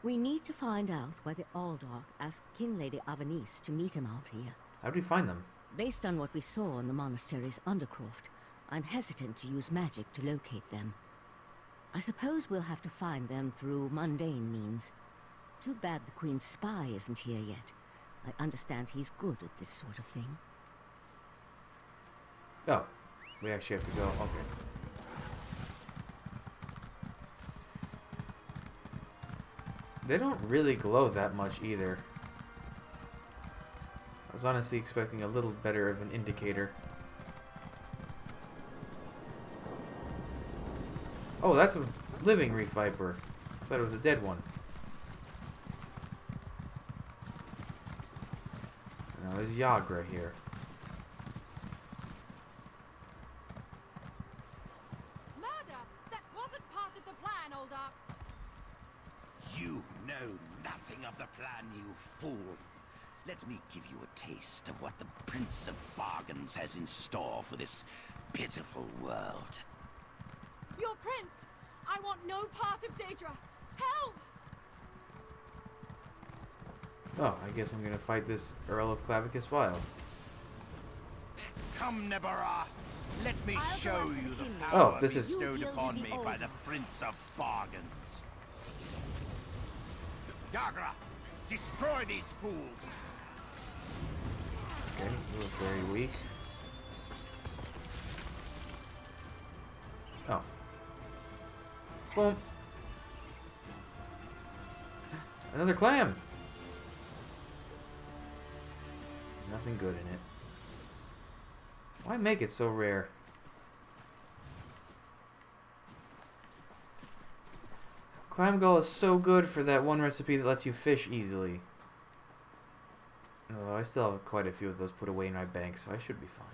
We need to find out why the Aldark asked King Lady Avanice to meet him out here. How do we find them? Based on what we saw in the monastery's undercroft, I'm hesitant to use magic to locate them. I suppose we'll have to find them through mundane means. Too bad the Queen's spy isn't here yet. I understand he's good at this sort of thing. Oh, we actually have to go. Okay. They don't really glow that much either. I was honestly expecting a little better of an indicator. Oh, that's a living reef viper. I thought it was a dead one. Now there's Yogg right here. Murder! That wasn't part of the plan, Aldark. You know nothing of the plan, you fool. Let me give you a taste of what the Prince of Bargains has in store for this pitiful world. Your prince! I want no part of Daedra! Help! Oh, I guess I'm gonna fight this Earl of Clavicus Vile. Come, Nebara. Let me show you the power bestowed upon me by the Prince of Bargains. Yagra, destroy these fools! Okay, he was very weak. Oh. Boom. Another clam! Nothing good in it. Why make it so rare? Clam gall is so good for that one recipe that lets you fish easily. Although I still have quite a few of those put away in my bank, so I should be fine.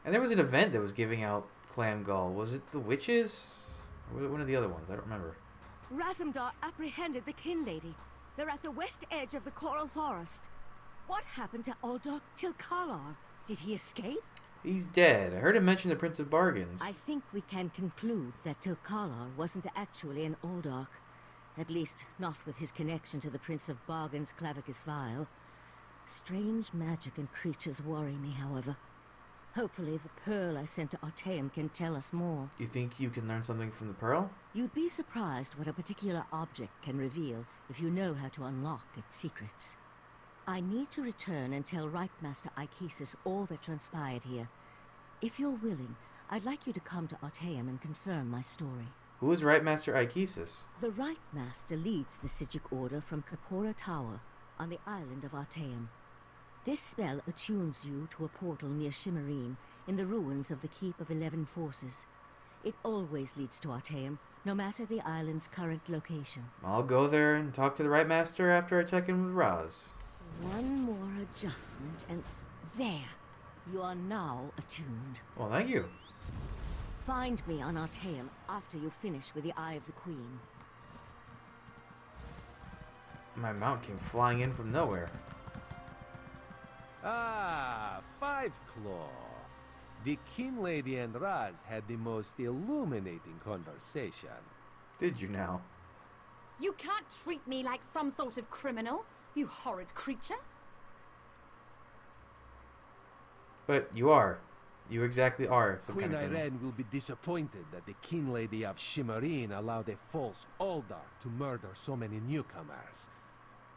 And there was an event that was giving out clam gall. Was it the witches? Or was it one of the other ones? I don't remember. Razumdar apprehended the Kin Lady. They're at the west edge of the Coral Forest. What happened to Aldark Tilkalar? Did he escape? He's dead. I heard him mention the Prince of Bargains. I think we can conclude that Tilkalar wasn't actually an Aldark. At least, not with his connection to the Prince of Bargains' Clavicus Vile. Strange magic and creatures worry me, however. Hopefully the pearl I sent to Artaeum can tell us more. You think you can learn something from the pearl? You'd be surprised what a particular object can reveal if you know how to unlock its secrets. I need to return and tell Right Master Ikesis all that transpired here. If you're willing, I'd like you to come to Artaeum and confirm my story. Who is Right Master Ikesis? The Right Master leads the Sijic Order from Kapora Tower on the island of Artaeum. This spell attunes you to a portal near Shimmerine in the ruins of the Keep of 11 Forces. It always leads to Artaeum, no matter the island's current location. I'll go there and talk to the Right Master after I check in with Raz. One more adjustment and there. You are now attuned. Well, thank you. Find me on Artaeum after you finish with the Eye of the Queen. My mount came flying in from nowhere. Ah, Five Claw. The King Lady and Raz had the most illuminating conversation. Did you now? You can't treat me like some sort of criminal, you horrid creature. But you are. You exactly are some Queen kind of criminal. Irene will be disappointed that the King Lady of Shimmerine allowed a false Aldar to murder so many newcomers.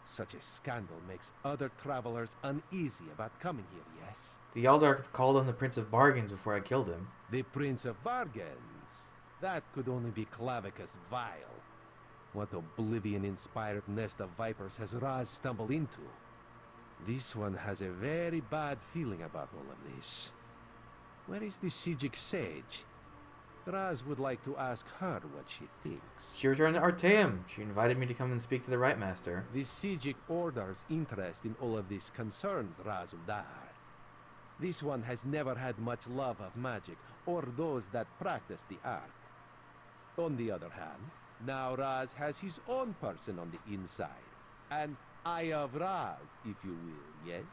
Such a scandal makes other travelers uneasy about coming here, yes? The Eldar called him the Prince of Bargains before I killed him. The Prince of Bargains? That could only be Clavicus Vile. What oblivion-inspired nest of vipers has Raz stumbled into? This one has a very bad feeling about all of this. Where is the Sijic Sage? Raz would like to ask her what she thinks. She returned to Artaeum. She invited me to come and speak to the Right Master. The Sijic Order's interest in all of this concerns Razuldar. This one has never had much love of magic, or those that practice the art. On the other hand, now Raz has his own person on the inside. An Eye of Raz, if you will, yes?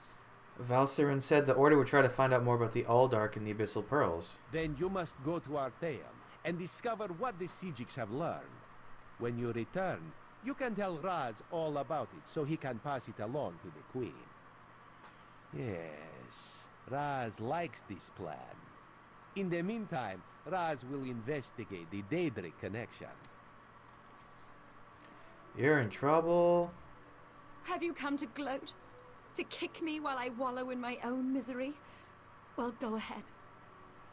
Valsirin said the Order would try to find out more about the Aldark and the Abyssal Pearls. Then you must go to Artaeum and discover what the Sijics have learned. When you return, you can tell Raz all about it so he can pass it along to the Queen. Yes, Raz likes this plan. In the meantime, Raz will investigate the Daedric connection. You're in trouble. Have you come to gloat? To kick me while I wallow in my own misery? Well, go ahead.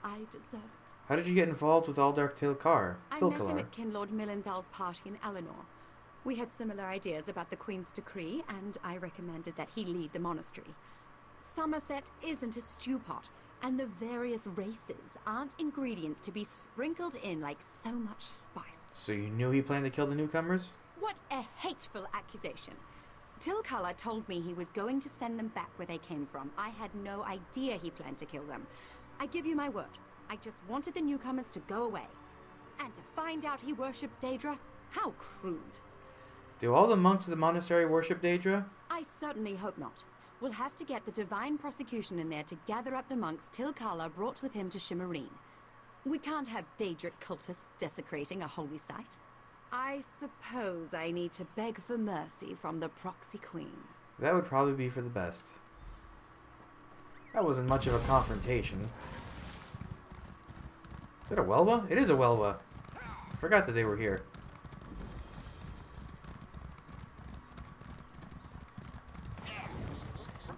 I deserve it. How did you get involved with Aldark Tilkar? I met him at Kinlord Millenthal's party in Eleanor. We had similar ideas about the Queen's decree, and I recommended that he lead the monastery. Summerset isn't a stew pot, and the various races aren't ingredients to be sprinkled in like so much spice. So you knew he planned to kill the newcomers? What a hateful accusation. Tilkala told me he was going to send them back where they came from. I had no idea he planned to kill them. I give you my word. I just wanted the newcomers to go away. And to find out he worshipped Daedra? How crude. Do all the monks of the monastery worship Daedra? I certainly hope not. We'll have to get the Divine Prosecution in there to gather up the monks Tilkala brought with him to Shimmerine. We can't have Daedric cultists desecrating a holy site. I suppose I need to beg for mercy from the proxy queen. That would probably be for the best. That wasn't much of a confrontation. Is it a Welwa? It is a Welwa. I forgot that they were here.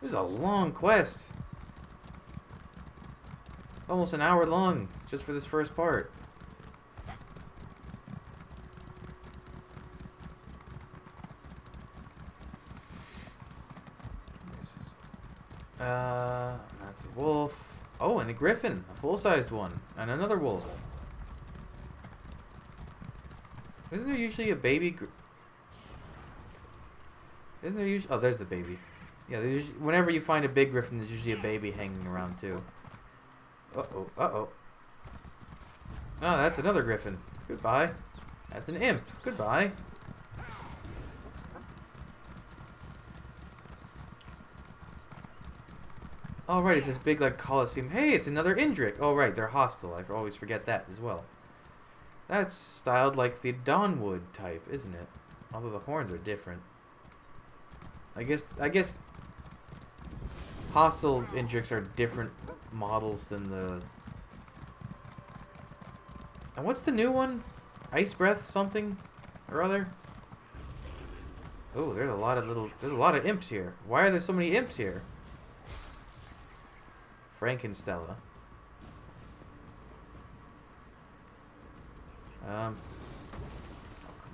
This is a long quest. It's almost an hour long just for this first part. That's a wolf. Oh, and a griffin. A full-sized one. And another wolf. Isn't there usually a baby? Isn't there usually... Oh, there's the baby. Yeah, whenever you find a big griffin, there's usually a baby hanging around, too. Uh-oh, uh-oh. Oh, that's another griffin. Goodbye. That's an imp. Goodbye. Oh, right, it's this big, like, coliseum. Hey, it's another Indrik. Oh, right, they're hostile. I always forget that as well. That's styled like the Dawnwood type, isn't it? Although the horns are different. I guess hostile Indriks are different models than the... And what's the new one? Ice Breath something or other? Oh, there's a lot of imps here. Why are there so many imps here? Frankenstella. Oh, come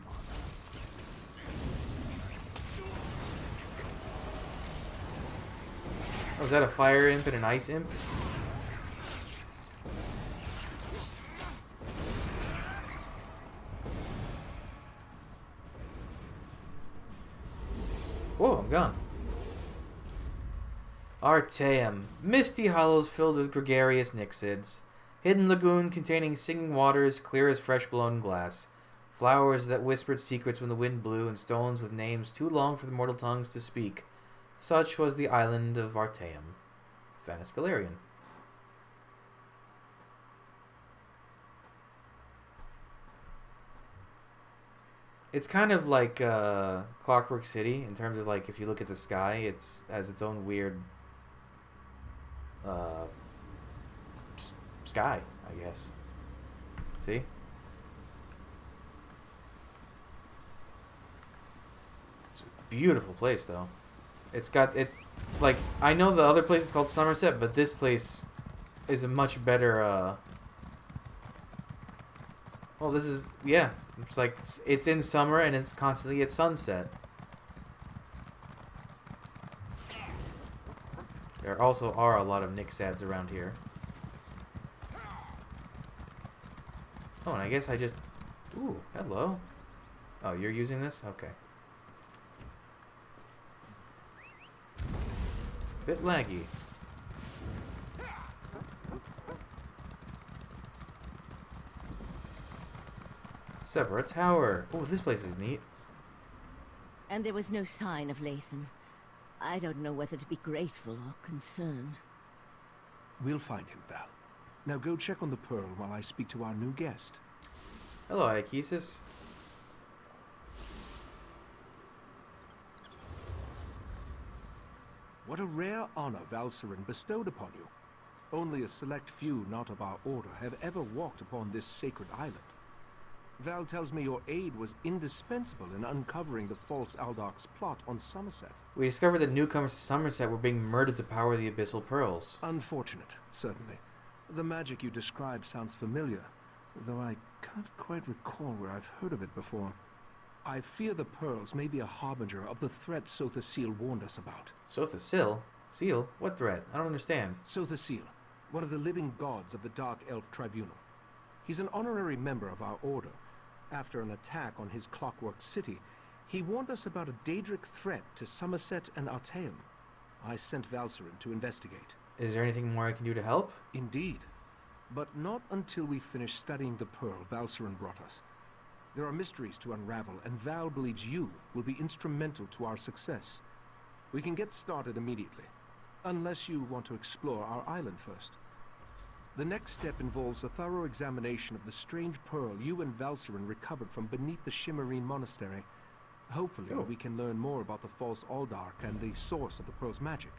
on. Oh, is that a fire imp and an ice imp? Whoa, I'm gone. Artaeum. Misty hollows filled with gregarious Nixids. Hidden lagoon containing singing waters, clear as fresh blown glass. Flowers that whispered secrets when the wind blew, and stones with names too long for the mortal tongues to speak. Such was the island of Artaeum. Vanis Galarian. It's kind of like Clockwork City in terms of like if you look at the sky, it's has its own weird sky, I guess. See? It's a beautiful place though. It's like I know the other place is called Summerset, but this place is a much better well, this is, yeah, it's like, it's in summer and it's constantly at sunset. There also are a lot of Nixads around here. Oh, and I guess I just, ooh, hello. Oh, you're using this? Okay. It's a bit laggy. Separate Tower. Oh, this place is neat. And there was no sign of Lathan. I don't know whether to be grateful or concerned. We'll find him, Val. Now go check on the Pearl while I speak to our new guest. Hello, Ikesis. What a rare honor Valcerin bestowed upon you. Only a select few not of our order have ever walked upon this sacred island. Val tells me your aid was indispensable in uncovering the false Aldoc's plot on Summerset. We discovered that newcomers to Summerset were being murdered to power the Abyssal Pearls. Unfortunate, certainly. The magic you describe sounds familiar, though I can't quite recall where I've heard of it before. I fear the pearls may be a harbinger of the threat Sotha Seal warned us about. Sotha Seal? Seal? What threat? I don't understand. Sotha Seal, one of the living gods of the Dark Elf Tribunal. He's an honorary member of our order. After an attack on his Clockwork City, he warned us about a Daedric threat to Summerset and Artaeum. I sent Valcerin to investigate. Is there anything more I can do to help? Indeed. But not until we finish studying the Pearl Valcerin brought us. There are mysteries to unravel, and Val believes you will be instrumental to our success. We can get started immediately, unless you want to explore our island first. The next step involves a thorough examination of the strange pearl you and Valcerin recovered from beneath the Shimmerine Monastery. Hopefully, we can learn more about the false Aldark and the source of the pearl's magic.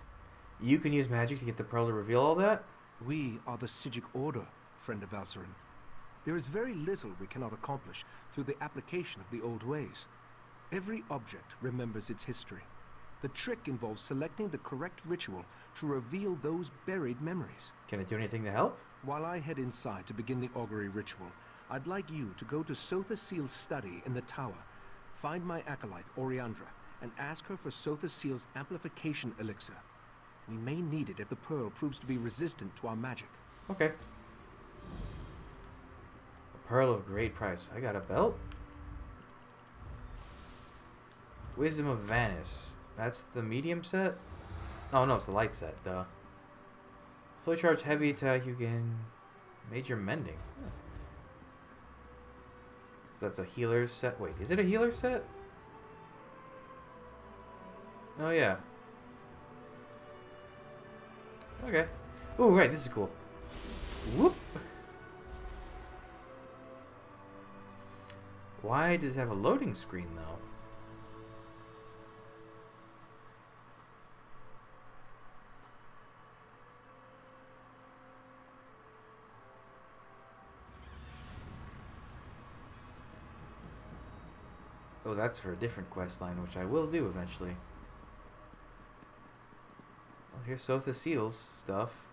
You can use magic to get the pearl to reveal all that? We are the Psijic Order, friend of Valcerin. There is very little we cannot accomplish through the application of the old ways. Every object remembers its history. The trick involves selecting the correct ritual to reveal those buried memories. Can it do anything to help? While I head inside to begin the augury ritual, I'd like you to go to Sotha Seal's study in the tower, find my acolyte, Oriandra, and ask her for Sotha Seal's amplification elixir. We may need it if the pearl proves to be resistant to our magic. Okay. A pearl of great price. I got a belt? Wisdom of Vanis. That's the medium set? Oh no, it's the light set, duh. Fully charged heavy attack, you can major mending. Huh. So that's a healer's set. Wait, is it a healer set? Oh yeah. Okay. Ooh, right, this is cool. Whoop! Why does it have a loading screen though? Oh, that's for a different quest line, which I will do eventually. Well, here's Sotha Seal's stuff.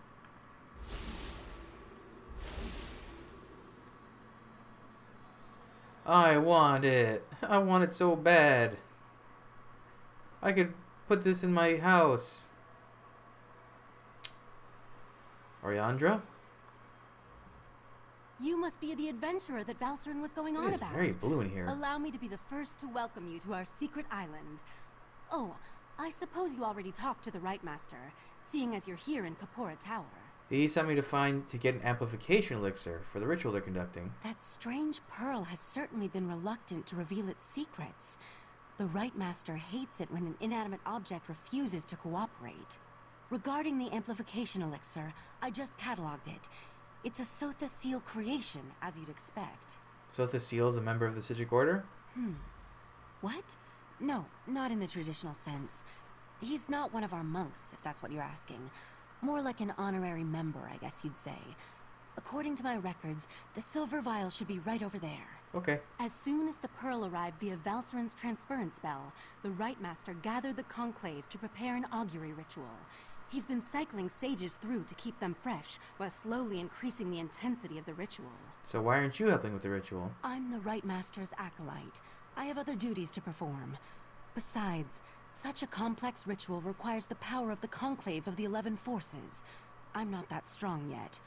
I want it. I want it so bad. I could put this in my house. Oriandra? You must be the adventurer that Valcerin was going on about. It's very blue in here. Allow me to be the first to welcome you to our secret island. Oh, I suppose you already talked to the Right Master, seeing as you're here in Kapora Tower. He sent me to get an amplification elixir for the ritual they're conducting. That strange pearl has certainly been reluctant to reveal its secrets. The Rite Master hates it when an inanimate object refuses to cooperate. Regarding the amplification elixir, I just cataloged it. It's a Sotha Seal creation, as you'd expect. Sotha Seal is a member of the Sijic Order? What? No, not in the traditional sense. He's not one of our monks, if that's what you're asking. More like an honorary member, I guess you'd say. According to my records, the silver vial should be right over there. Okay. As soon as the pearl arrived via Valserin's transference spell, the Rite Master gathered the conclave to prepare an augury ritual. He's been cycling sages through to keep them fresh, while slowly increasing the intensity of the ritual. So why aren't you helping with the ritual? I'm the Rite Master's acolyte. I have other duties to perform. Besides, such a complex ritual requires the power of the conclave of the 11 forces. I'm not that strong yet.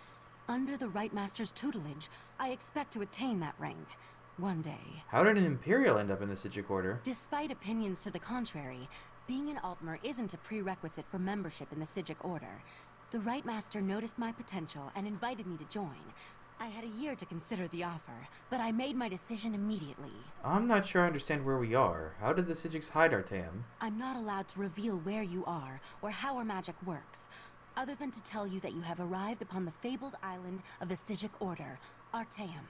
Under the Rite Master's tutelage, I expect to attain that rank. One day. How did an Imperial end up in the Sijic Order? Despite opinions to the contrary, being an Altmer isn't a prerequisite for membership in the Sijic Order. The Rite Master noticed my potential and invited me to join. I had a year to consider the offer, but I made my decision immediately. I'm not sure I understand where we are. How did the Sijics hide Artaeum? I'm not allowed to reveal where you are, or how our magic works, other than to tell you that you have arrived upon the fabled island of the Sijic Order, Artaeum.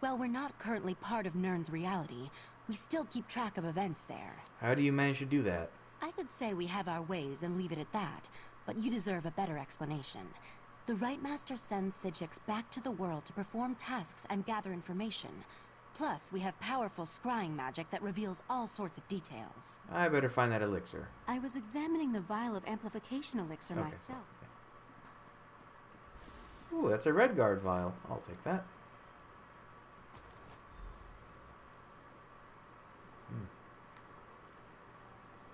While we're not currently part of Nirn's reality, we still keep track of events there. How do you manage to do that? I could say we have our ways and leave it at that, but you deserve a better explanation. The Rite Master sends Sijics back to the world to perform tasks and gather information. Plus, we have powerful scrying magic that reveals all sorts of details. I better find that elixir. I was examining the vial of amplification elixir myself. Ooh, that's a red guard vial. I'll take that.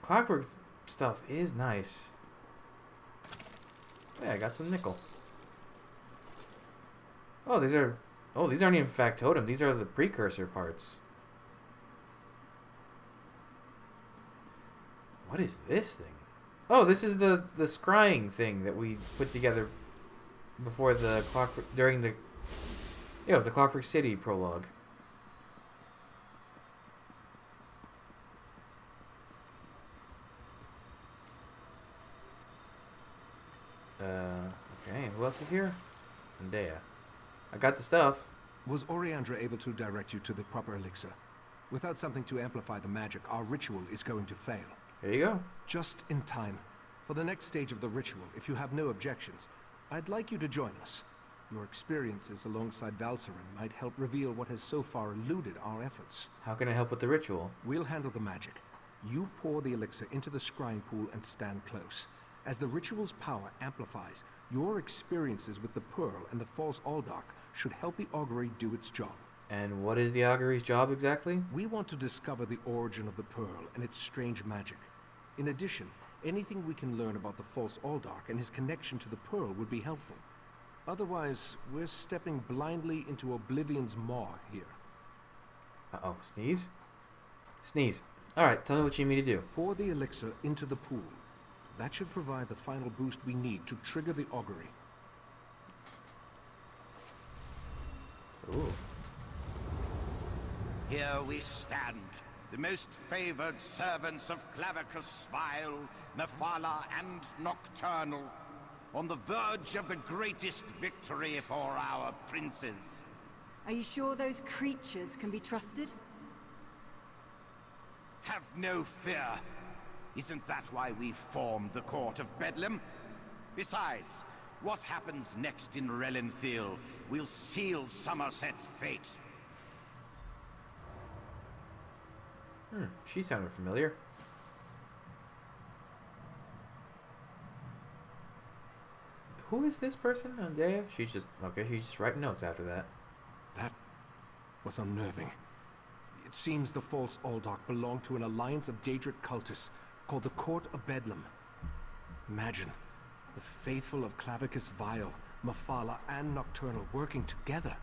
Clockwork stuff is nice. Yeah, I got some nickel. Oh, these aren't even factotum. These are the precursor parts. What is this thing? Oh, this is the scrying thing that we put together before the during the the Clockwork City prologue. Okay, who else is here? Andea. I got the stuff. Was Oriandra able to direct you to the proper elixir? Without something to amplify the magic, our ritual is going to fail. Here you go. Just in time. For the next stage of the ritual, if you have no objections, I'd like you to join us. Your experiences alongside Valserin might help reveal what has so far eluded our efforts. How can I help with the ritual? We'll handle the magic. You pour the elixir into the scrying pool and stand close. As the ritual's power amplifies, your experiences with the Pearl and the false Aldark should help the augury do its job. And what is the augury's job exactly? We want to discover the origin of the Pearl and its strange magic. In addition, anything we can learn about the false Aldark and his connection to the Pearl would be helpful. Otherwise, we're stepping blindly into Oblivion's maw here. Uh-oh, sneeze? Sneeze. Alright, tell me what you need me to do. Pour the elixir into the pool. That should provide the final boost we need to trigger the augury. Ooh. Here we stand, the most favored servants of Clavicus Vile, Mephala, and Nocturnal, on the verge of the greatest victory for our princes. Are you sure those creatures can be trusted? Have no fear. Isn't that why we formed the Court of Bedlam? Besides, what happens next in Relenthil will seal Summerset's fate. She sounded familiar. Who is this person, Andea? She's just writing notes after that. That was unnerving. It seems the false Aldark belonged to an alliance of Daedric cultists called the Court of Bedlam. Imagine, the faithful of Clavicus Vile, Mephala, and Nocturnal working together.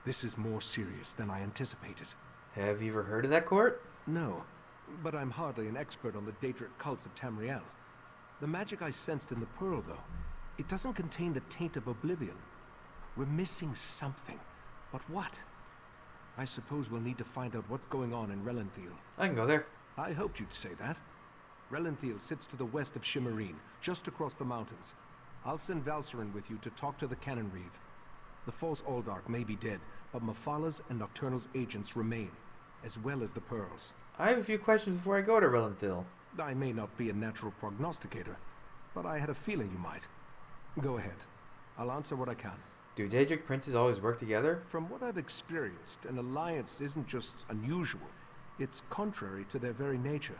This is more serious than I anticipated. Have you ever heard of that court? No, but I'm hardly an expert on the Daedric cults of Tamriel. The magic I sensed in the Pearl, though, It doesn't contain the taint of oblivion. We're missing something. But what? I suppose we'll need to find out what's going on in Relanthiel. I can go there. I hoped you'd say that. Relanthiel sits to the west of Shimmerine, just across the mountains. I'll send Valcerin with you to talk to the Cannon Reeve. The false Aldark may be dead, but Mephalah's and Nocturnal's agents remain, as well as the pearls. I have a few questions before I go to Relanthiel. I may not be a natural prognosticator, but I had a feeling you might. Go ahead. I'll answer what I can. Do Daedric princes always work together? From what I've experienced, an alliance isn't just unusual. It's contrary to their very nature.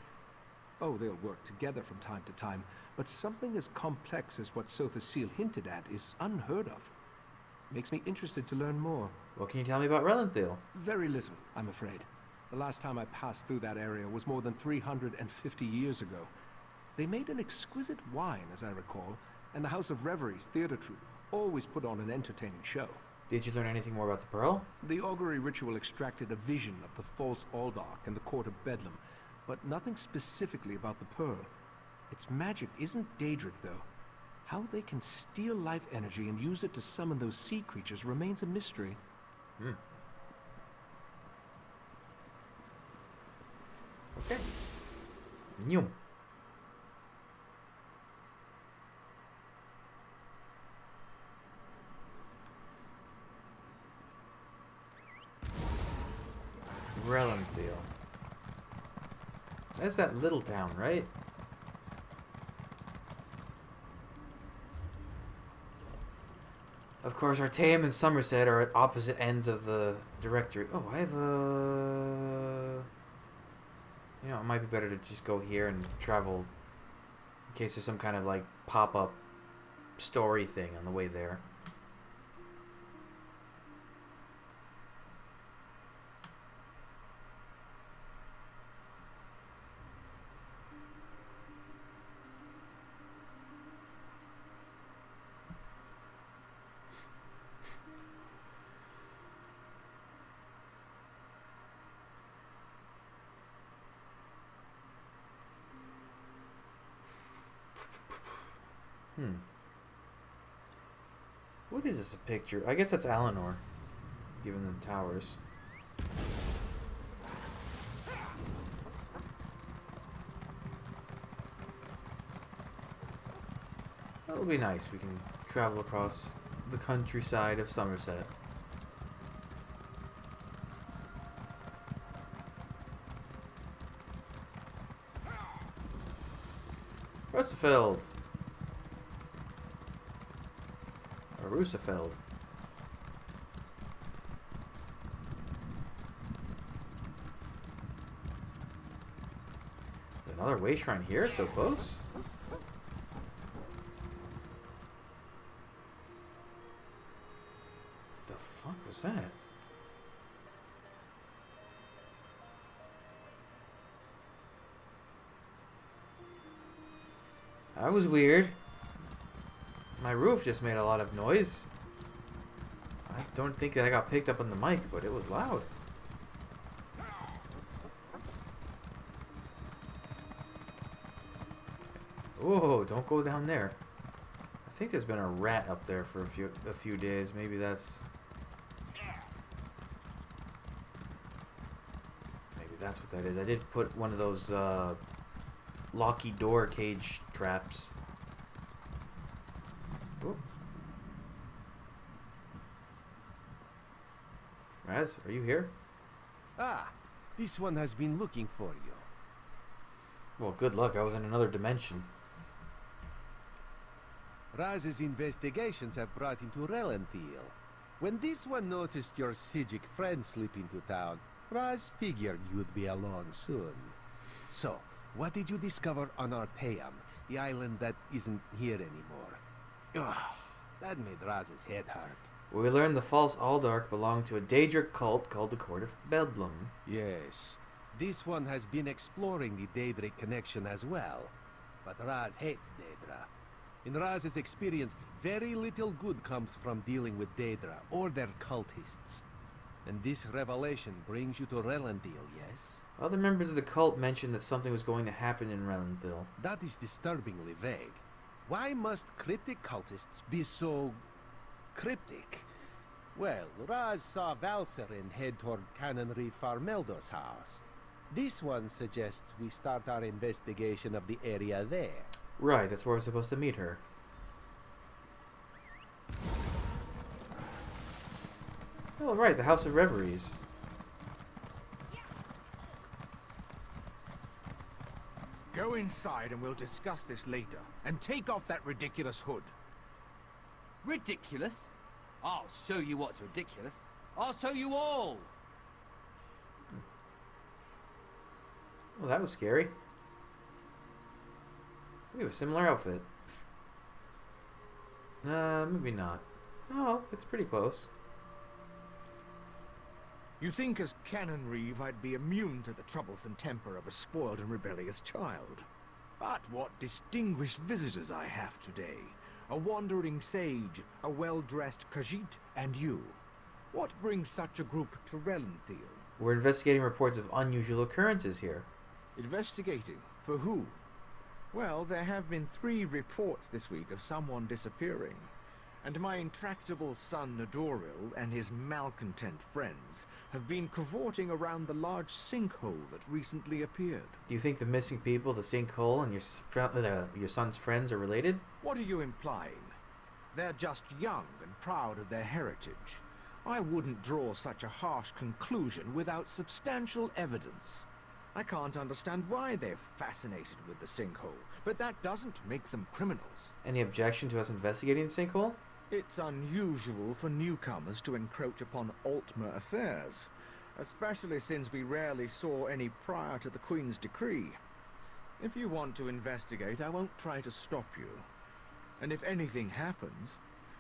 Oh, they'll work together from time to time, but something as complex as what Sotha Seal hinted at is unheard of. Makes me interested to learn more. What can you tell me about Relanthiel? Very little, I'm afraid. The last time I passed through that area was more than 350 years ago. They made an exquisite wine, as I recall, and the House of Reveries theater troupe always put on an entertaining show. Did you learn anything more about the Pearl? The augury ritual extracted a vision of the false Aldark and the court of Bedlam, but nothing specifically about the Pearl. Its magic isn't Daedric, though. How they can steal life energy and use it to summon those sea creatures remains a mystery. Okay. New. Relanthiel. That's that little town, right? Of course, Artaeum and Summerset are at opposite ends of the directory. Oh, I have a... You know, it might be better to just go here and travel in case there's some kind of, like, pop-up story thing on the way there. What is this, a picture? I guess that's Alinor, given the towers. That'll be nice. We can travel across the countryside of Summerset. Rusafeld. Or Rusafeld. There's another way shrine here, so close. What the fuck was that? That was weird. My roof just made a lot of noise. I don't think that I got picked up on the mic, but it was loud. Whoa, don't go down there. I think there's been a rat up there for a few days. Maybe that's what that is. I did put one of those locky door cage traps. Oh. Raz, are you here? Ah, this one has been looking for you. Well, good luck. I was in another dimension. Raz's investigations have brought him to Relanthiel. When this one noticed your Sijic friend slip into town, Raz figured you'd be along soon. So, what did you discover on Artaeum, the island that isn't here anymore? Ugh, that made Raz's head hurt. We learned the false Aldark belonged to a Daedric cult called the Court of Bedlam. Yes. This one has been exploring the Daedric connection as well. But Raz hates Daedra. In Raz's experience, very little good comes from dealing with Daedra or their cultists. And this revelation brings you to Relanthiel, yes? Other members of the cult mentioned that something was going to happen in Relanthiel. That is disturbingly vague. Why must cryptic cultists be so cryptic? Well, Raz saw Valserin head toward Canonry Farmeldo's house. This one suggests we start our investigation of the area there. Right, that's where we're supposed to meet her. Oh, right, the House of Reveries. Go inside and we'll discuss this later. And take off that ridiculous hood. Ridiculous? I'll show you what's ridiculous. I'll show you all! Well, that was scary. We have a similar outfit. Maybe not. Oh, it's pretty close. You think as Canon Reeve I'd be immune to the troublesome temper of a spoiled and rebellious child. But what distinguished visitors I have today. A wandering sage, a well-dressed Khajiit, and you. What brings such a group to Relenthal? We're investigating reports of unusual occurrences here. Investigating? For who? Well, there have been 3 reports this week of someone disappearing. And my intractable son Nadoril and his malcontent friends have been cavorting around the large sinkhole that recently appeared. Do you think the missing people, the sinkhole, and your son's friends are related? What are you implying? They're just young and proud of their heritage. I wouldn't draw such a harsh conclusion without substantial evidence. I can't understand why they're fascinated with the sinkhole, but that doesn't make them criminals. Any objection to us investigating the sinkhole? It's unusual for newcomers to encroach upon Altmer affairs, especially since we rarely saw any prior to the Queen's decree. If you want to investigate, I won't try to stop you. And if anything happens,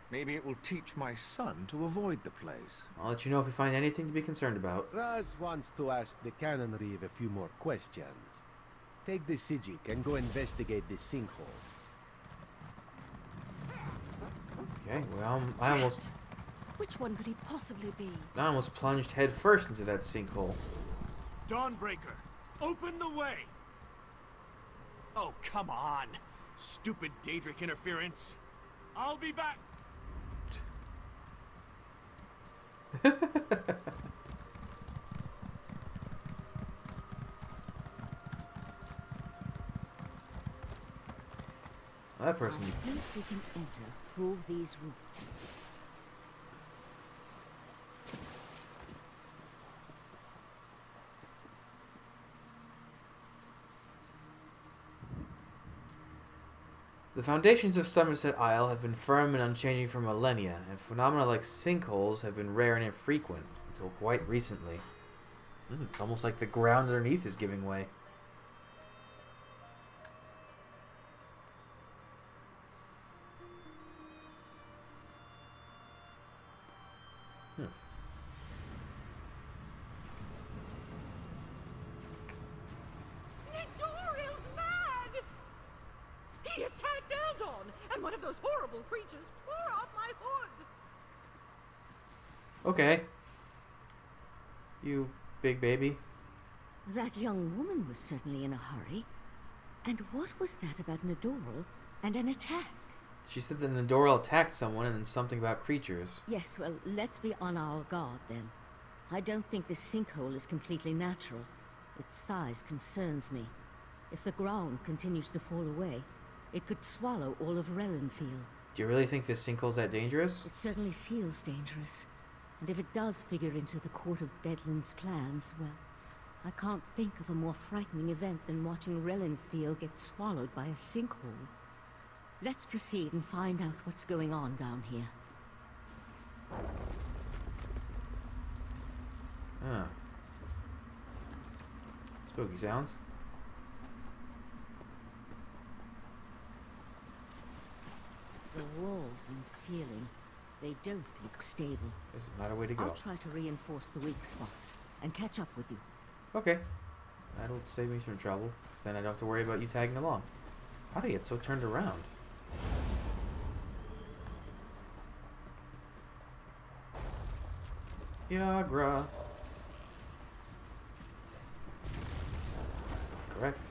maybe it will teach my son to avoid the place. I'll let you know if we find anything to be concerned about. Raz wants to ask the Canon Reeve a few more questions. Take the Sijik and go investigate this sinkhole. Okay, well, I almost... Which one could he possibly be? I almost plunged head first into that sinkhole. Dawnbreaker, open the way! Oh, come on! Stupid Daedric interference! I'll be back! That person... I think we can enter through these roots. The foundations of Summerset Isle have been firm and unchanging for millennia, and phenomena like sinkholes have been rare and infrequent until quite recently. It's almost like the ground underneath is giving way. Nadoril's mad! He attacked Eldon, and one of those horrible creatures tore off my hood! Okay. You big baby. That young woman was certainly in a hurry. And what was that about Nadoril and an attack? She said that Nadoril attacked someone and then something about creatures. Yes, well, let's be on our guard then. I don't think this sinkhole is completely natural. Its size concerns me. If the ground continues to fall away, it could swallow all of Relenthal. Do you really think this sinkhole's that dangerous? It certainly feels dangerous. And if it does figure into the Court of Bedlam's plans, well, I can't think of a more frightening event than watching Relenthal get swallowed by a sinkhole. Let's proceed and find out what's going on down here. Huh. Spooky sounds. The walls and ceiling, they don't look stable. This is not a way to go. I'll try to reinforce the weak spots and catch up with you. Okay. That'll save me some trouble, because then I don't have to worry about you tagging along. How do you get so turned around? Yagra. That's not correct.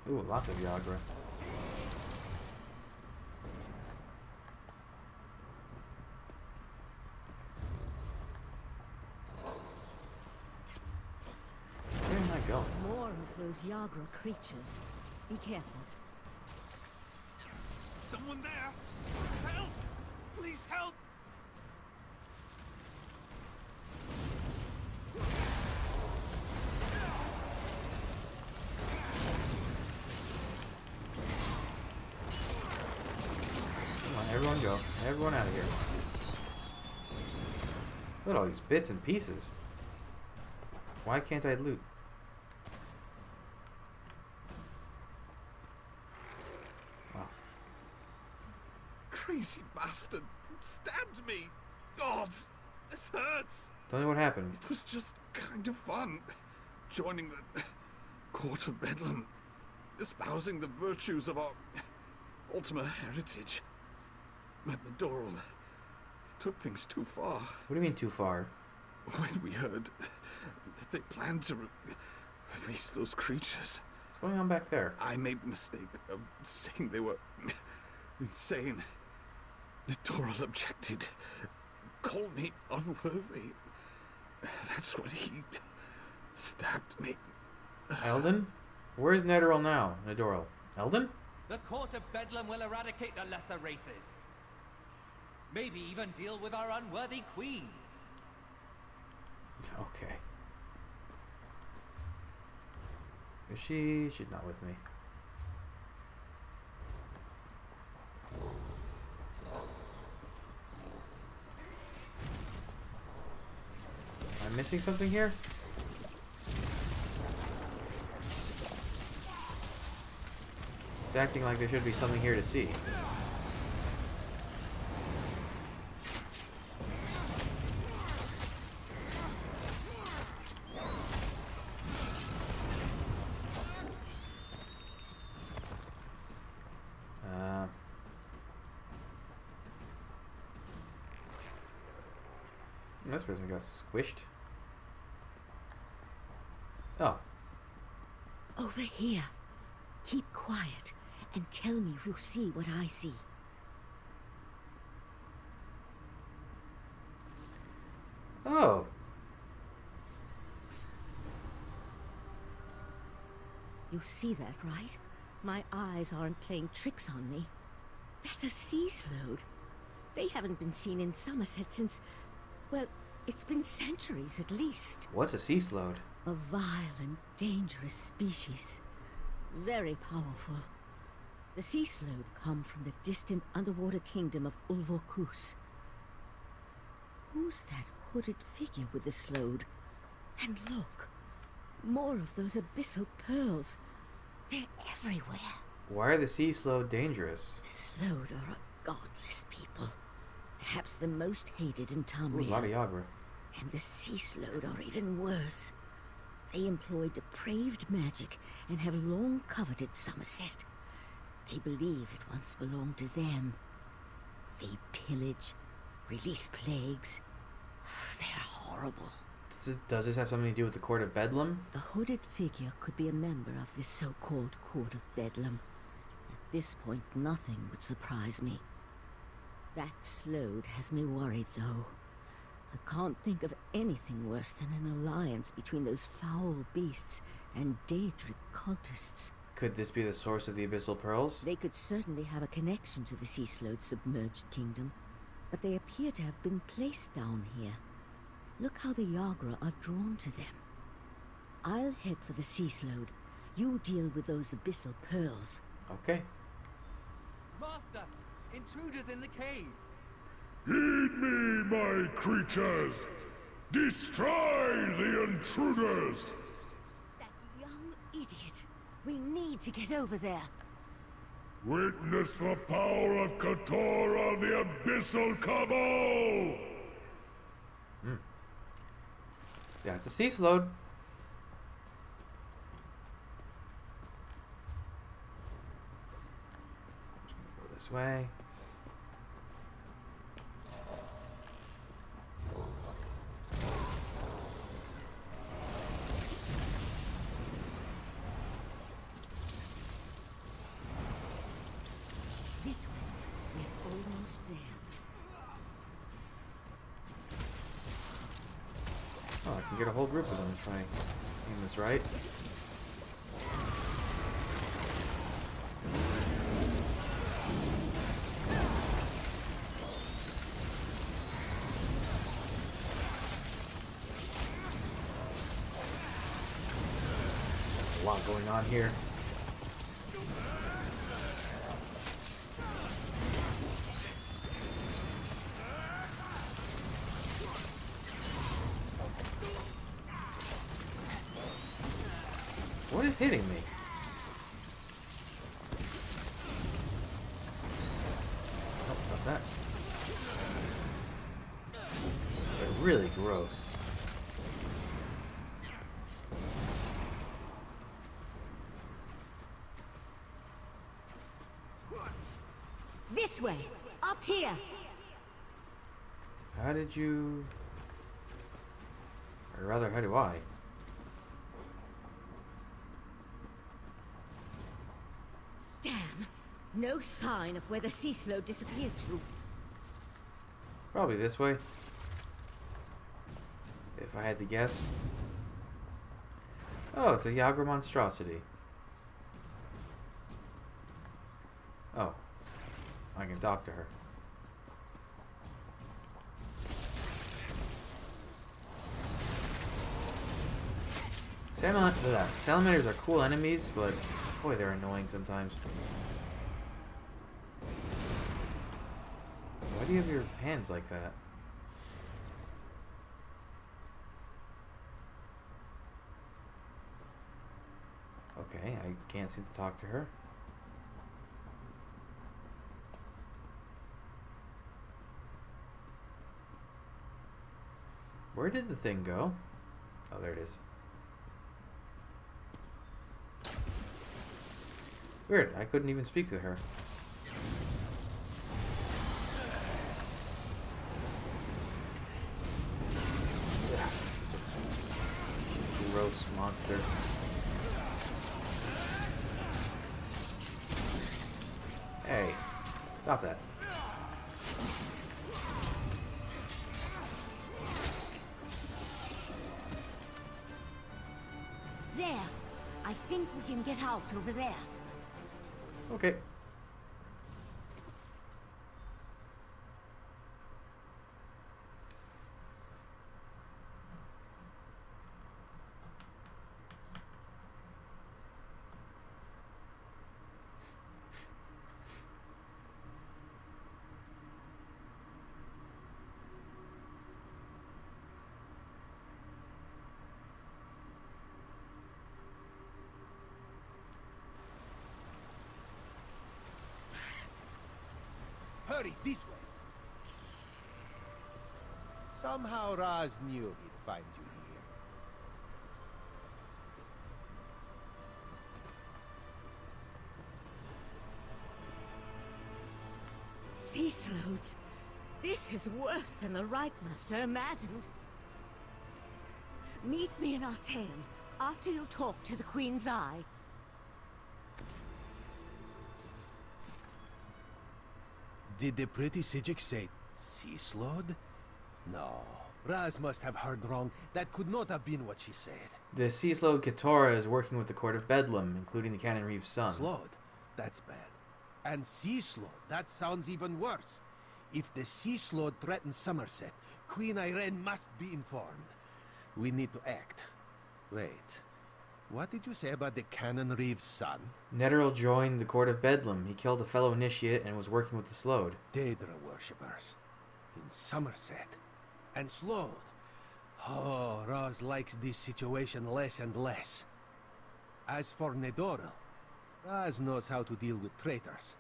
Ooh, lots of Yagra. those Yagra creatures. Be careful. Someone there! Help! Please help! Come on, everyone go. Everyone out of here. Look at all these bits and pieces. Why can't I loot? Wow. Crazy bastard stabbed me. God, this hurts. Tell me what happened. It was just kind of fun. Joining the court of Bedlam. Espousing the virtues of our Ultima heritage. But the Doral took things too far. What do you mean too far? When we heard that they planned to release those creatures. What's going on back there? I made the mistake of saying they were insane. The Doral objected. Called me unworthy. That's when he stabbed me. Eldon? Where's Netheril now, Nedoril? Eldon? The court of Bedlam will eradicate the lesser races. Maybe even deal with our unworthy queen. Okay. Is she? She's not with me. Am I missing something here? It's acting like there should be something here to see. This person got squished. Oh. Over here. Keep quiet and tell me if you see what I see. Oh. You see that, right? My eyes aren't playing tricks on me. That's a sea slode. They haven't been seen in Summerset since, well, it's been centuries at least. What's a sea slode? A vile and dangerous species. Very powerful. The sea slode come from the distant underwater kingdom of Ulvorkus. Who's that hooded figure with the slode? And look, more of those abyssal pearls. They're everywhere. Why are the sea slode dangerous? The slode are a godless people. Perhaps the most hated in Tamriel. Ooh, a lot of Yagra. And the sea slode are even worse. They employ depraved magic and have long coveted Summerset. They believe it once belonged to them. They pillage, release plagues. They're horrible. Does this have something to do with the Court of Bedlam? The hooded figure could be a member of this so-called Court of Bedlam. At this point, nothing would surprise me. That slode has me worried, though. I can't think of anything worse than an alliance between those foul beasts and Daedric cultists. Could this be the source of the abyssal pearls? They could certainly have a connection to the sea slode's submerged kingdom, but they appear to have been placed down here. Look how the Yagra are drawn to them. I'll head for the sea slode. You deal with those abyssal pearls. Okay. Master, intruders in the cave. Heed me, my creatures! Destroy the intruders! That young idiot. We need to get over there. Witness the power of Katora, the Abyssal Cabal! Yeah, it's a sea slode. Go this way. This way. We're almost there. Oh, I can get a whole group of them if I aim this right. lot going on here. What is hitting me? Oh, not that. They're really gross. This way! Up here! How did you... Or rather, how do I? Damn! No sign of where the sea slow disappeared to. Probably this way. If I had to guess. Oh, it's a Yagra monstrosity. Oh. I can talk to her. Salamanders are cool enemies, but boy, they're annoying sometimes. Why do you have your hands like that? Okay, I can't seem to talk to her. Where did the thing go? Oh, there it is. Weird, I couldn't even speak to her. Ugh, such a gross monster. Hey, stop that. There! I think we can get out over there. Okay. Hurry, this way. Somehow Raz knew he'd find you Sea here. slows. This is worse than the Right Master imagined. Meet me in Artaeum after you talk to the Queen's Eye. Did the pretty Sijik say sea slowed? No. Raz must have heard wrong. That could not have been what she said. The sea slowed Keturah is working with the Court of Bedlam, including the Canon Reeve's son. Slowed? That's bad. And sea slowed? That sounds even worse. If the sea slowed threatens Summerset, Queen Irene must be informed. We need to act. Wait. What did you say about the Canon Reeve's son? Netheril joined the Court of Bedlam. He killed a fellow initiate and was working with the Slowed. Daedra worshippers. In Summerset. And Slowed. Oh, Raz likes this situation less and less. As for Nedoril, Raz knows how to deal with traitors.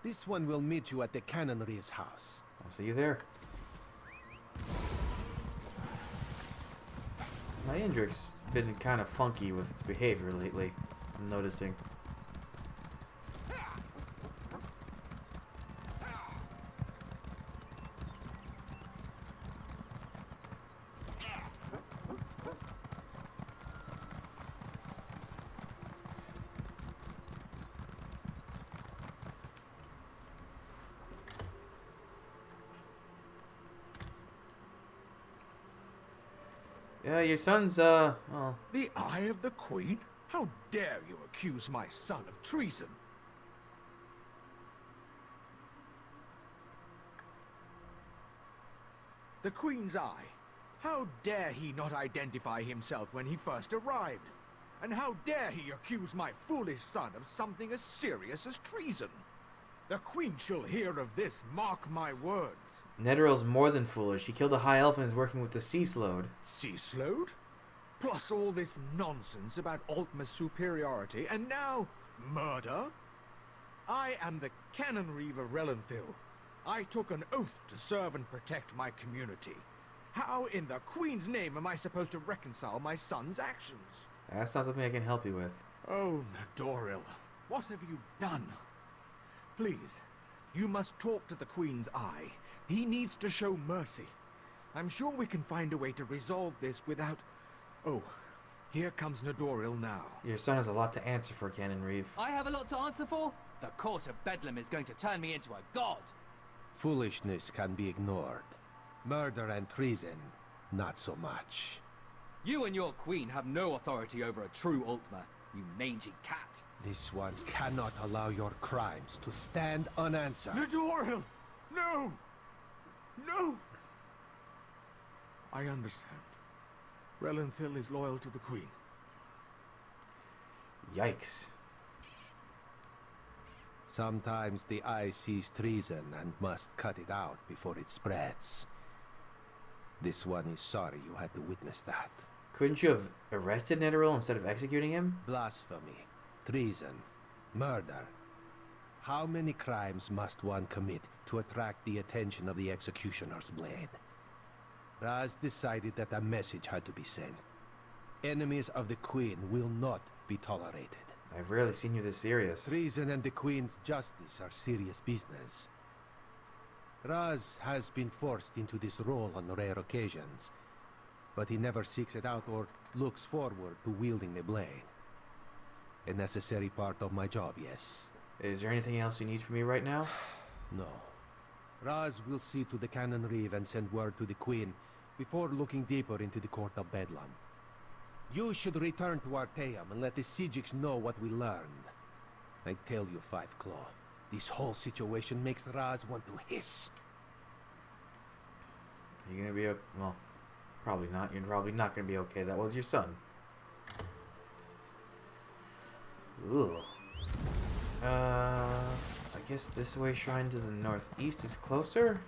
This one will meet you at the Canon Reeve's house. I'll see you there. My Indric's been kind of funky with its behavior lately, I'm noticing. Yeah, your son's, well... The Eye of the Queen? How dare you accuse my son of treason? The Queen's Eye. How dare he not identify himself when he first arrived? And how dare he accuse my foolish son of something as serious as treason? The Queen shall hear of this, mark my words. Netherill's more than foolish. He killed a high elf and is working with the Sea Slode. Sea Slode? Plus all this nonsense about Altma's superiority, and now murder? I am the Canon Reeve of Relenthil. I took an oath to serve and protect my community. How in the Queen's name am I supposed to reconcile my son's actions? That's not something I can help you with. Oh, Nadoril, what have you done? Please, you must talk to the Queen's eye. He needs to show mercy. I'm sure we can find a way to resolve this without... Oh, here comes Nadoril now. Your son has a lot to answer for, Canon Reeve. I have a lot to answer for? The court of Bedlam is going to turn me into a god. Foolishness can be ignored. Murder and treason, not so much. You and your queen have no authority over a true Altma, you mangy cat. This one cannot allow your crimes to stand unanswered. Nadoril! No! No! I understand. Relenthil is loyal to the Queen. Yikes. Sometimes the eye sees treason and must cut it out before it spreads. This one is sorry you had to witness that. Couldn't you have arrested Netheril instead of executing him? Blasphemy, treason, murder. How many crimes must one commit to attract the attention of the executioner's blade? Raz decided that a message had to be sent. Enemies of the Queen will not be tolerated. I've rarely seen you this serious. Treason and the Queen's justice are serious business. Raz has been forced into this role on rare occasions, but he never seeks it out or looks forward to wielding the blade. A necessary part of my job, yes. Is there anything else you need from me right now? No. Raz will see to the Canon Reeve and send word to the Queen before looking deeper into the Court of Bedlam. You should return to Artaeum and let the Siegiks know what we learned. I tell you, Five Claw, this whole situation makes Raz want to hiss. You're gonna be okay? Well, probably not. You're probably not gonna be okay. That was your son. Ugh. I guess this way shrine to the northeast is closer?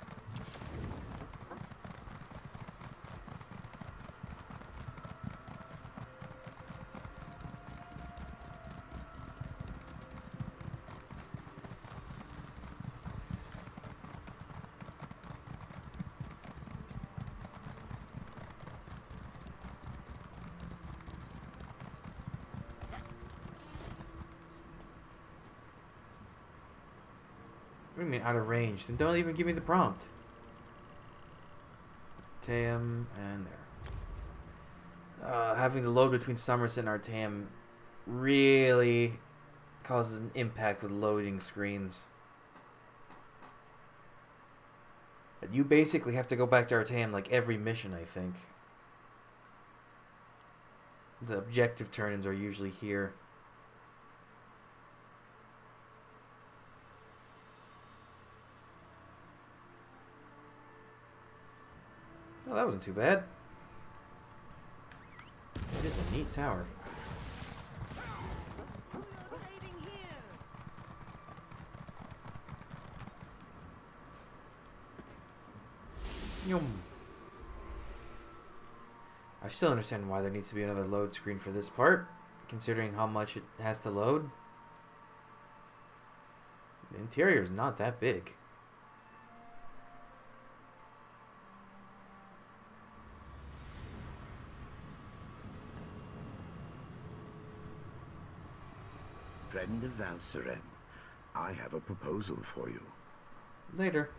What do you mean out of range? Then don't even give me the prompt. Artaeum and there. Having the load between Summerset and Artaeum really causes an impact with loading screens. You basically have to go back to Artaeum like every mission, I think. The objective turn-ins are usually here. Oh, that wasn't too bad. It is a neat tower. Yum. I still understand why there needs to be another load screen for this part, considering how much it has to load. The interior is not that big. Friend of Valseren, I have a proposal for you. Later.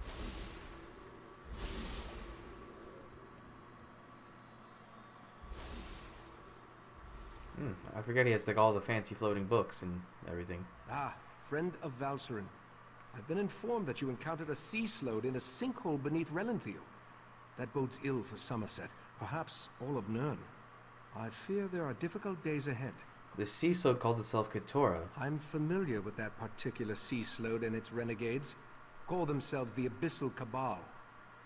I forget he has like all the fancy floating books and everything. Ah, friend of Valseren. I've been informed that you encountered a sea slode in a sinkhole beneath Relenthil. That bodes ill for Summerset, perhaps all of Nirn. I fear there are difficult days ahead. The sea slode calls itself Keturah. I'm familiar with that particular sea slode and its renegades. Call themselves the Abyssal Cabal.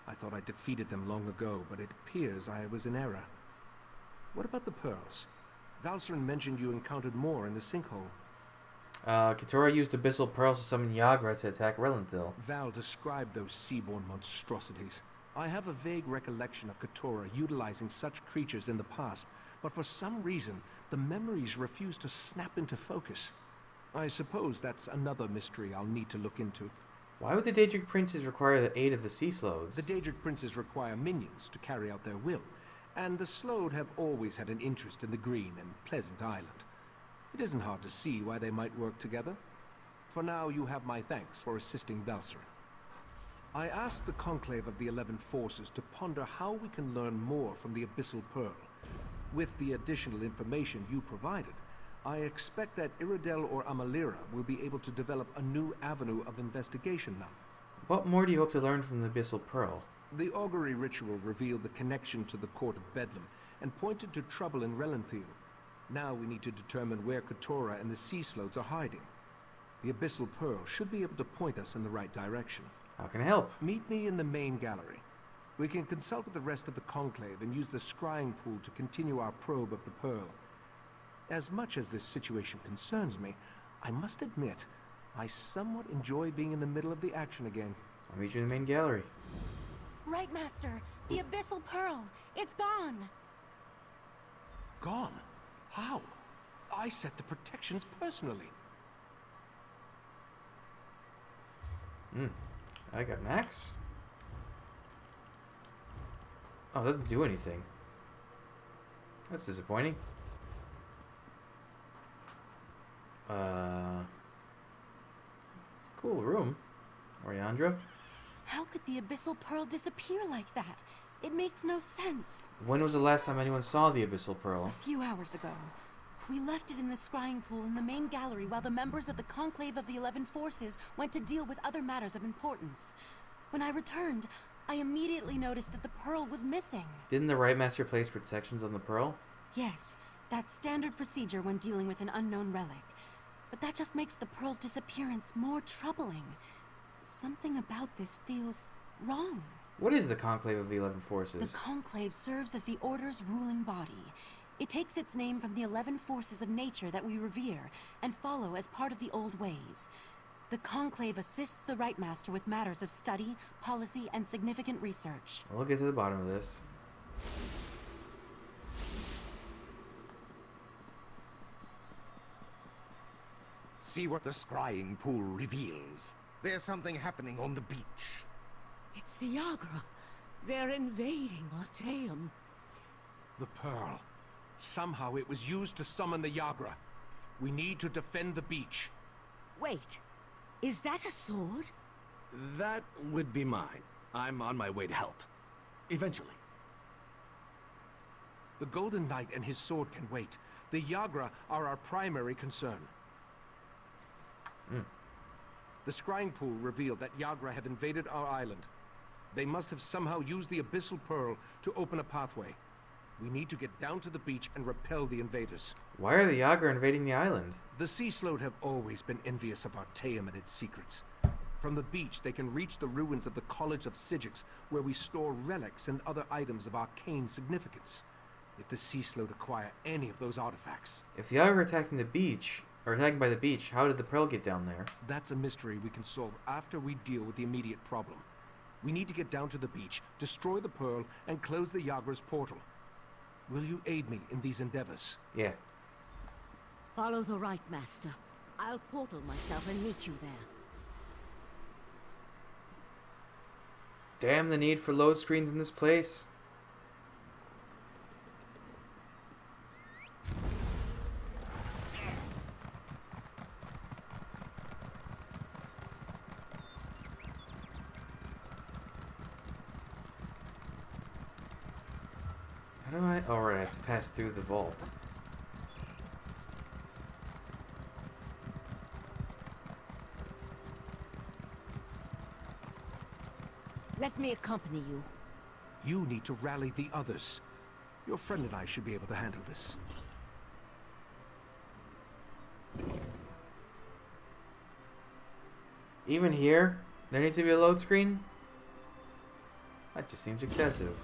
I thought I defeated them long ago, but it appears I was in error. What about the pearls? Valcerin mentioned you encountered more in the sinkhole. Katora used Abyssal Pearls to summon Yagra to attack Relenthil. Val described those seaborne monstrosities. I have a vague recollection of Katora utilizing such creatures in the past, but for some reason, the memories refuse to snap into focus. I suppose that's another mystery I'll need to look into. Why would the Daedric Princes require the aid of the Sea Sloths? The Daedric Princes require minions to carry out their will, and the Slode have always had an interest in the green and pleasant island. It isn't hard to see why they might work together. For now, you have my thanks for assisting Valcerin. I asked the Conclave of the 11 Forces to ponder how we can learn more from the Abyssal Pearl. With the additional information you provided, I expect that Iridel or Amalira will be able to develop a new avenue of investigation now. What more do you hope to learn from the Abyssal Pearl? The augury ritual revealed the connection to the Court of Bedlam and pointed to trouble in Relenthil. Now we need to determine where Katora and the Sea Sloths are hiding. The Abyssal Pearl should be able to point us in the right direction. How can I help? Meet me in the main gallery. We can consult with the rest of the Conclave and use the scrying pool to continue our probe of the Pearl. As much as this situation concerns me, I must admit, I somewhat enjoy being in the middle of the action again. I'll meet you in the main gallery. Right, Master. The Abyssal Pearl. It's gone. Gone? How? I set the protections personally. I got an axe. Oh, it doesn't do anything. That's disappointing. Cool room. Oriandra. How could the Abyssal Pearl disappear like that? It makes no sense. When was the last time anyone saw the Abyssal Pearl? A few hours ago. We left it in the scrying pool in the main gallery while the members of the Conclave of the 11 Forces went to deal with other matters of importance. When I returned, I immediately noticed that the pearl was missing. Didn't the Right Master place protections on the pearl? Yes, that's standard procedure when dealing with an unknown relic. But that just makes the pearl's disappearance more troubling. Something about this feels wrong. What is the Conclave of the 11 Forces? The Conclave serves as the Order's ruling body. It takes its name from the 11 forces of nature that we revere and follow as part of the old ways. The Conclave assists the Right Master with matters of study, policy, and significant research. We'll get to the bottom of this. See what the scrying pool reveals. There's something happening on the beach. It's the Yagra. They're invading Artaeum. The Pearl. Somehow it was used to summon the Yagra. We need to defend the beach. Wait, is that a sword? That would be mine. I'm on my way to help. Eventually. The Golden Knight and his sword can wait. The Yagra are our primary concern. The scrying pool revealed that Yagra have invaded our island. They must have somehow used the Abyssal Pearl to open a pathway. We need to get down to the beach and repel the invaders. Why are the Yagra invading the island? The Sea Sloth have always been envious of Artaeum and its secrets. From the beach, they can reach the ruins of the College of Sigix, where we store relics and other items of arcane significance. If the Sea Sloth acquire any of those artifacts... If the Yagra are attacking the beach, or attacking by the beach, how did the Pearl get down there? That's a mystery we can solve after we deal with the immediate problem. We need to get down to the beach, destroy the Pearl, and close the Yagra's portal. Will you aid me in these endeavors? Yeah. Follow the Right Master. I'll portal myself and meet you there. Damn the need for load screens in this place. How do I... Alright, I have to pass through the vault. Let me accompany you. You need to rally the others. Your friend and I should be able to handle this. Even here, there needs to be a load screen? That just seems excessive.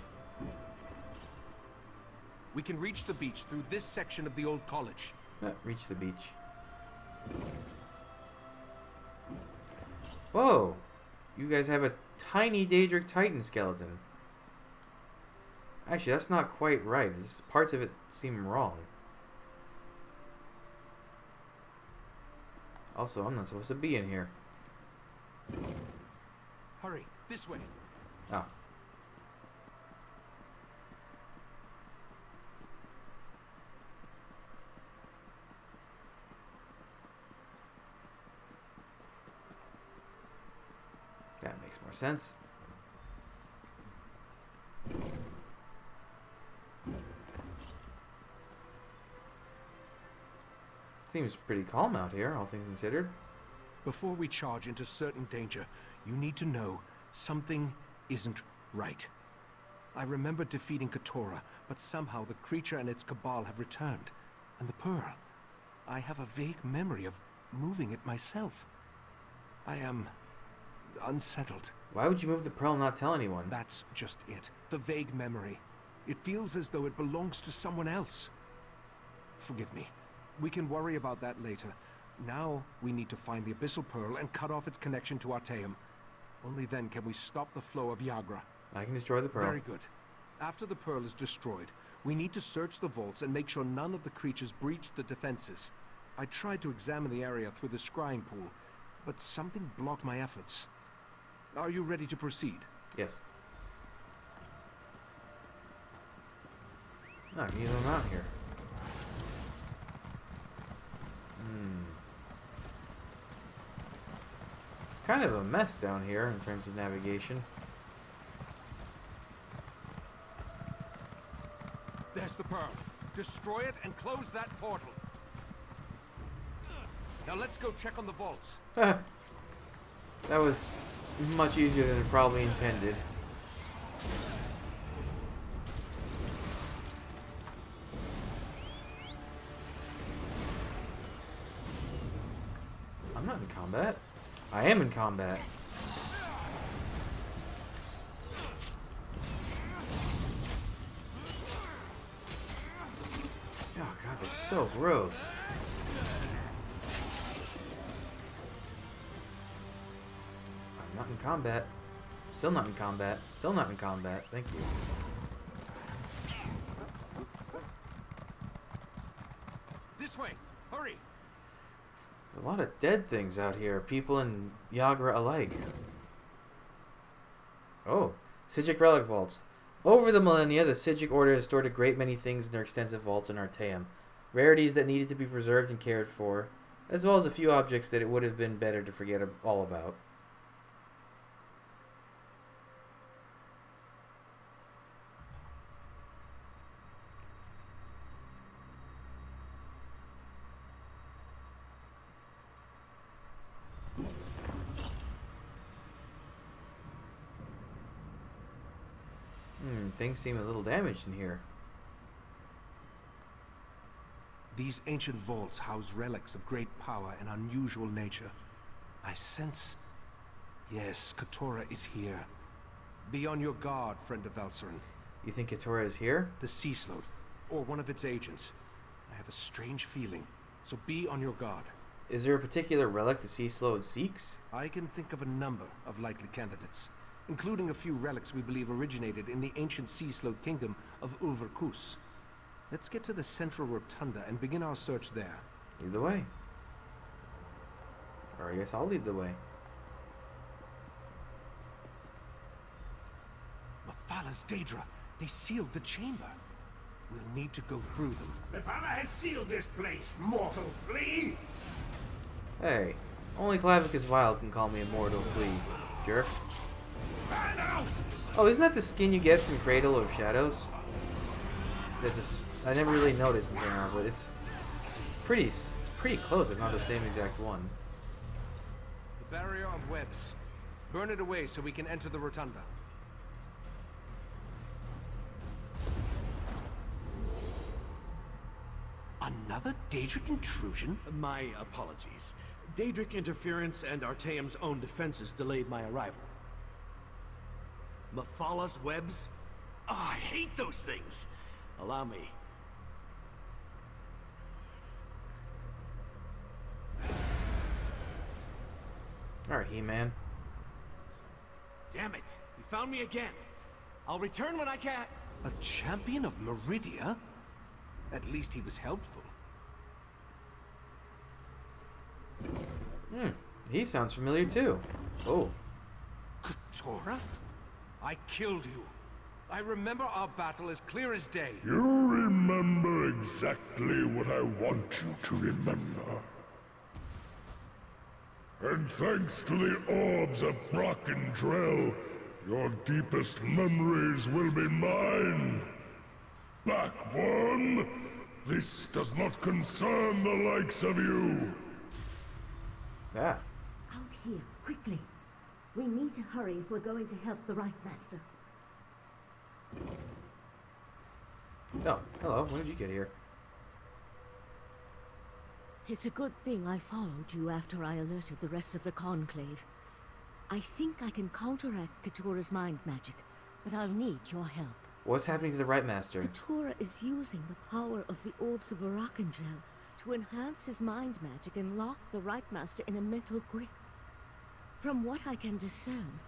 We can reach the beach through this section of the old college. Reach the beach. Whoa! You guys have a tiny Daedric Titan skeleton. Actually, that's not quite right. Parts of it seem wrong. Also, I'm not supposed to be in here. Hurry, this way. Oh. That makes more sense. Seems pretty calm out here, all things considered. Before we charge into certain danger, you need to know something isn't right. I remember defeating Katora, but somehow the creature and its cabal have returned. And the pearl. I have a vague memory of moving it myself. I am unsettled. Why would you move the pearl and not tell anyone? That's just it. The vague memory. It feels as though it belongs to someone else. Forgive me. We can worry about that later. Now we need to find the Abyssal Pearl and cut off its connection to Artaeum. Only then can we stop the flow of Yagra. I can destroy the pearl. Very good. After the pearl is destroyed, we need to search the vaults and make sure none of the creatures breached the defenses. I tried to examine the area through the scrying pool, but something blocked my efforts. Are you ready to proceed? Yes. No, I need them out here. It's kind of a mess down here in terms of navigation. There's the pearl. Destroy it and close that portal. Now let's go check on the vaults. That was much easier than it probably intended. I'm not in combat. I am in combat. Oh god, they're so gross. I'm not in combat. Still not in combat. Still not in combat. Thank you. This way. Hurry. There's a lot of dead things out here. People and Yagra alike. Oh, Psijic relic vaults. Over the millennia, the Psijic Order has stored a great many things in their extensive vaults in Artaeum. Rarities that needed to be preserved and cared for, as well as a few objects that it would have been better to forget all about. Things seem a little damaged in here. These ancient vaults house relics of great power and unusual nature. I sense... Yes, Katora is here. Be on your guard, friend of Valcerin. You think Katora is here? The Sea Sloat, or one of its agents. I have a strange feeling, so be on your guard. Is there a particular relic the Sea Sloat seeks? I can think of a number of likely candidates, including a few relics we believe originated in the ancient Sea Sloat kingdom of Ulverkus. Let's get to the central rotunda and begin our search there. Lead the way. Or I guess I'll lead the way. Mephala Daedra, they sealed the chamber. We'll need to go through them. Mephala has sealed this place, mortal flea! Hey, only Clavicus Vile can call me a mortal flea, jerk. Oh, isn't that the skin you get from Cradle of Shadows? I never really noticed until now, but it's pretty close, if not the same exact one. The barrier of webs. Burn it away so we can enter the rotunda. Another Daedric intrusion? My apologies. Daedric interference and Artaeum's own defenses delayed my arrival. Mephala's webs? Oh, I hate those things. Allow me. Alright, He-Man. Damn it! You found me again. I'll return when I can. A champion of Meridia? At least he was helpful. He sounds familiar too. Oh. Keturah? I killed you. I remember our battle as clear as day. You remember exactly what I want you to remember. And thanks to the orbs of Brock and Drell, your deepest memories will be mine. Backworm, this does not concern the likes of you. Yeah. Out here, quickly. We need to hurry if we're going to help the Right Master. Oh, hello. When did you get here? It's a good thing I followed you after I alerted the rest of the Conclave. I think I can counteract Keturah's mind magic, but I'll need your help. What's happening to the Right Master? Keturah is using the power of the Orbs of Barakandrel to enhance his mind magic and lock the Right Master in a mental grip. From what I can discern,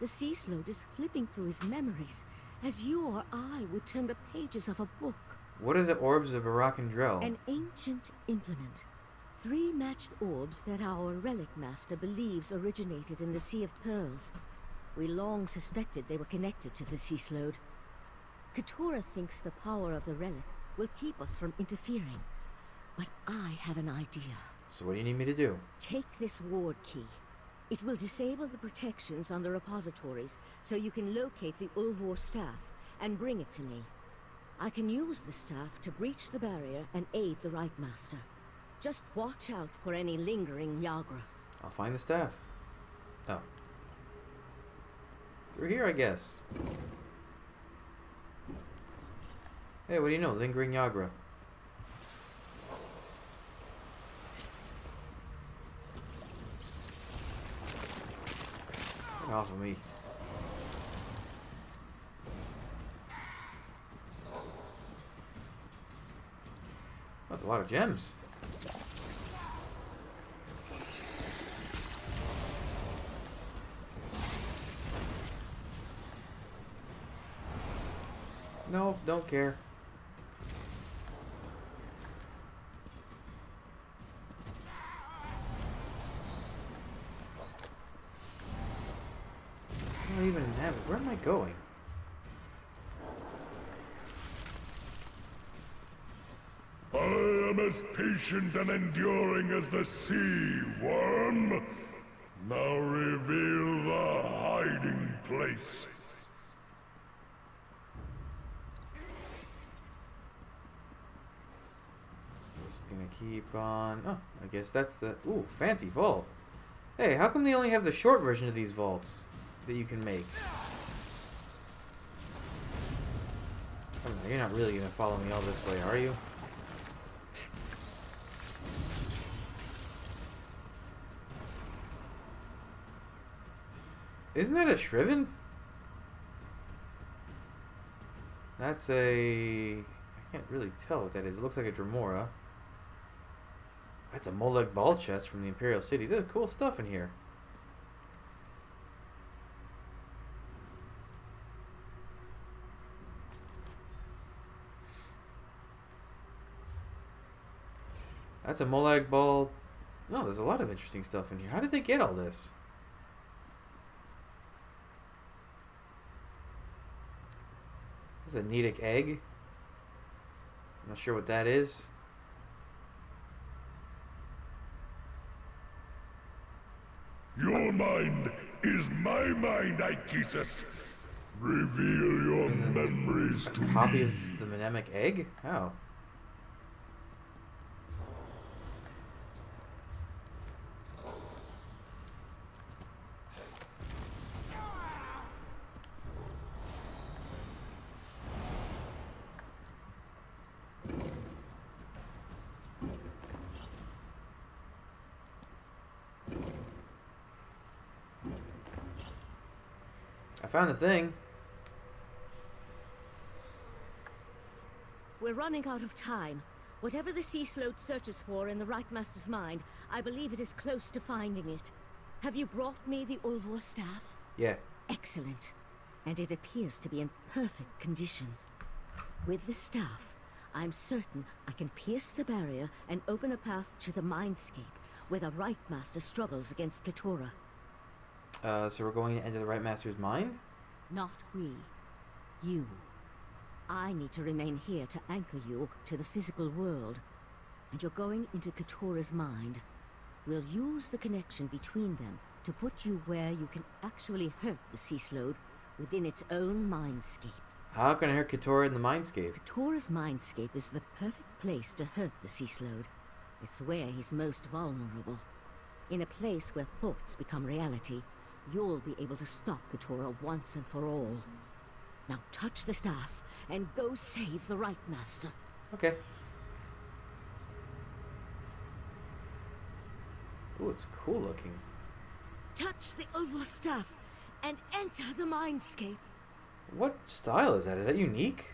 the Sea Slode is flipping through his memories, as you or I would turn the pages of a book. What are the Orbs of Barakandrel? An ancient implement. 3 matched orbs that our Relic Master believes originated in the Sea of Pearls. We long suspected they were connected to the Sea Slode. Keturah thinks the power of the relic will keep us from interfering. But I have an idea. So what do you need me to do? Take this ward key. It will disable the protections on the repositories so you can locate the Ulvor staff and bring it to me. I can use the staff to breach the barrier and aid the Right Master. Just watch out for any lingering Yagra. I'll find the staff. Oh. Through here, I guess. Hey, what do you know? Lingering Yagra. Get off of me. That's a lot of gems. No, don't care. I don't even have it. Where am I going? I am as patient and enduring as the sea, worm. Now reveal the hiding place. Just gonna keep on. Oh, I guess that's the. Ooh, fancy vault. Hey, how come they only have the short version of these vaults that you can make? Oh, you're not really gonna follow me all this way, are you? Isn't that a Shriven? That's a... I can't really tell what that is. It looks like a Dremora. That's a Molag Ball chest from the Imperial City. There's cool stuff in here. That's a Molag Ball... No, there's a lot of interesting stuff in here. How did they get all this? This is a Nedic egg. I'm not sure what that is. Your mind is my mind, Ikesus. Reveal your memories to me. A copy of the mnemonic egg? How? I found the thing. We're running out of time. Whatever the Sea Slode searches for in the Right Master's mind, I believe it is close to finding it. Have you brought me the Ulvor staff? Yeah. Excellent. And it appears to be in perfect condition. With the staff, I'm certain I can pierce the barrier and open a path to the mindscape where the Right Master struggles against Keturah. So we're going to enter the Right Master's mind? Not we. You. I need to remain here to anchor you to the physical world. And you're going into Keturah's mind. We'll use the connection between them to put you where you can actually hurt the Sea Slode within its own mindscape. How can I hurt Keturah in the mindscape? Keturah's mindscape is the perfect place to hurt the Sea Slode. It's where he's most vulnerable. In a place where thoughts become reality, you'll be able to stop Keturah once and for all. Now touch the staff and go save the Right Master. Okay. Ooh, it's cool looking. Touch the Ulvor staff and enter the mindscape. What style is that? Is that unique?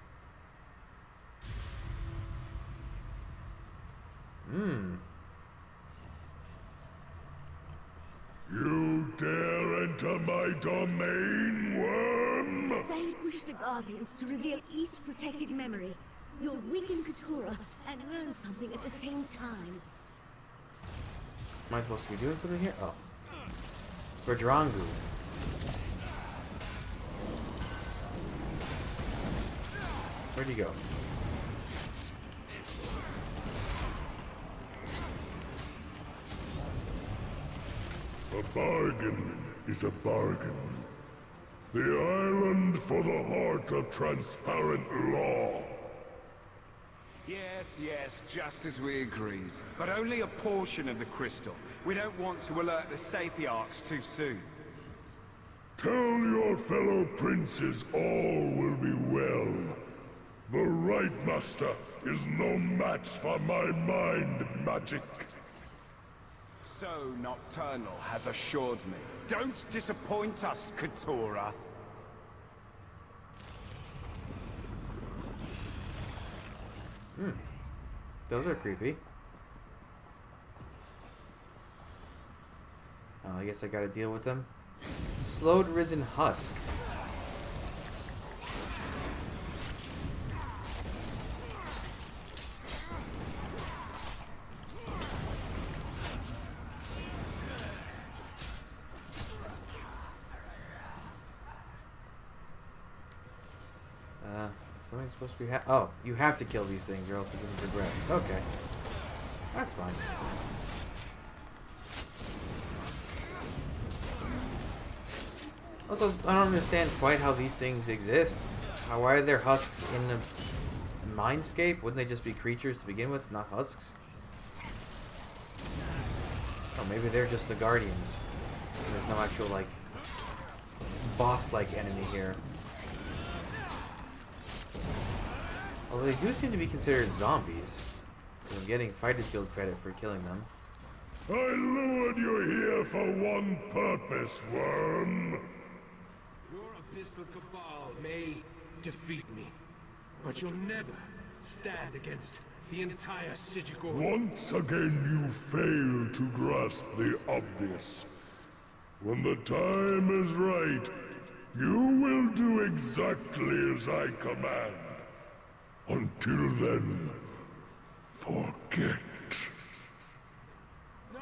You dare enter my domain, worm? Vanquish the Guardians to reveal each protected memory. You'll weaken Keturah and learn something at the same time. Am I supposed to be doing something here? Oh. For Drangu. Where'd he go? A bargain is a bargain. The island for the heart of transparent law. Yes, yes, just as we agreed. But only a portion of the crystal. We don't want to alert the Sapiarchs too soon. Tell your fellow princes all will be well. The Right Master is no match for my mind magic. So Nocturnal has assured me. Don't disappoint us, Keturah. Those are creepy. Oh, I guess I gotta deal with them. Slowed Risen Husk. Something's supposed to be oh, you have to kill these things or else it doesn't progress. Okay. That's fine. Also, I don't understand quite how these things exist. Why are there husks in the mindscape? Wouldn't they just be creatures to begin with, not husks? Oh, maybe they're just the Guardians. There's no actual, like, boss-like enemy here. Although they do seem to be considered zombies. I'm getting Fighters Guild credit for killing them. I lured you here for one purpose, worm. Your abyssal cabal may defeat me, but you'll never stand against the entire Sigil Order. Once again you fail to grasp the obvious. When the time is right, you will do exactly as I command. Until then, forget. No!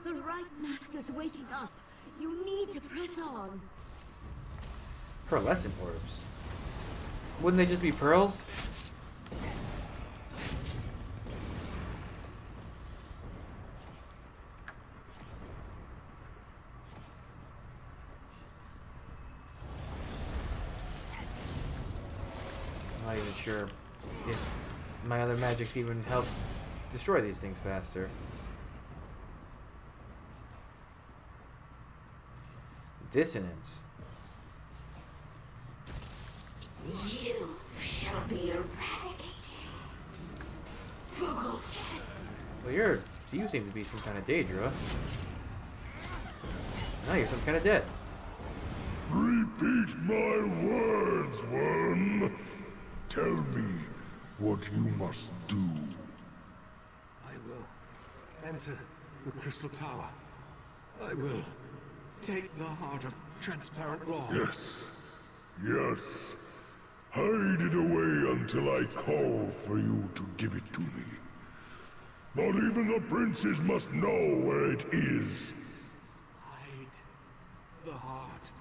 The Right Master's waking up. You need to press on. Pearlescent orbs. Wouldn't they just be pearls? I'm not even sure if my other magics even help destroy these things faster. Dissonance. You shall be eradicated. Forgotten. Well, you seem to be some kind of Daedra. Now you're some kind of dead. Repeat my words, worm. Tell me what you must do. I will enter the Crystal Tower. I will take the heart of transparent law. Yes. Yes. Hide it away until I call for you to give it to me. Not even the princes must know where it is. Hide the heart.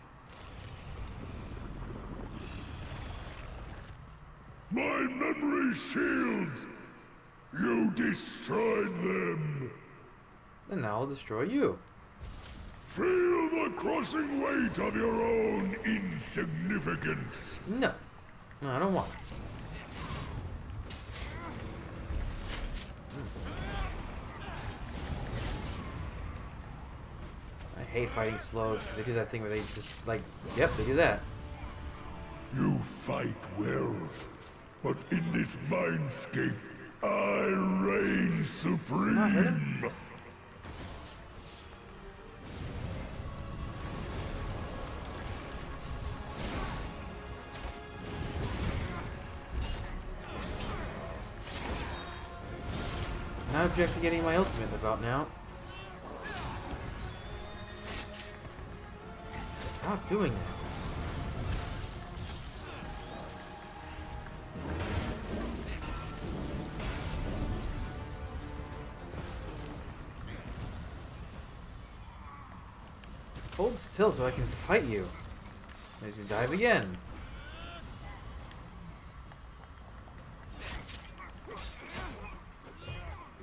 My memory shields! You destroyed them! And now I'll destroy you. Feel the crushing weight of your own insignificance. No. No, I don't want it. I hate fighting slows because they do that thing where they just like, yep, they do that. You fight well, but in this mindscape, I reign supreme. Not object to getting my ultimate about now. Stop doing that. Hold still so I can fight you. He's gonna dive again.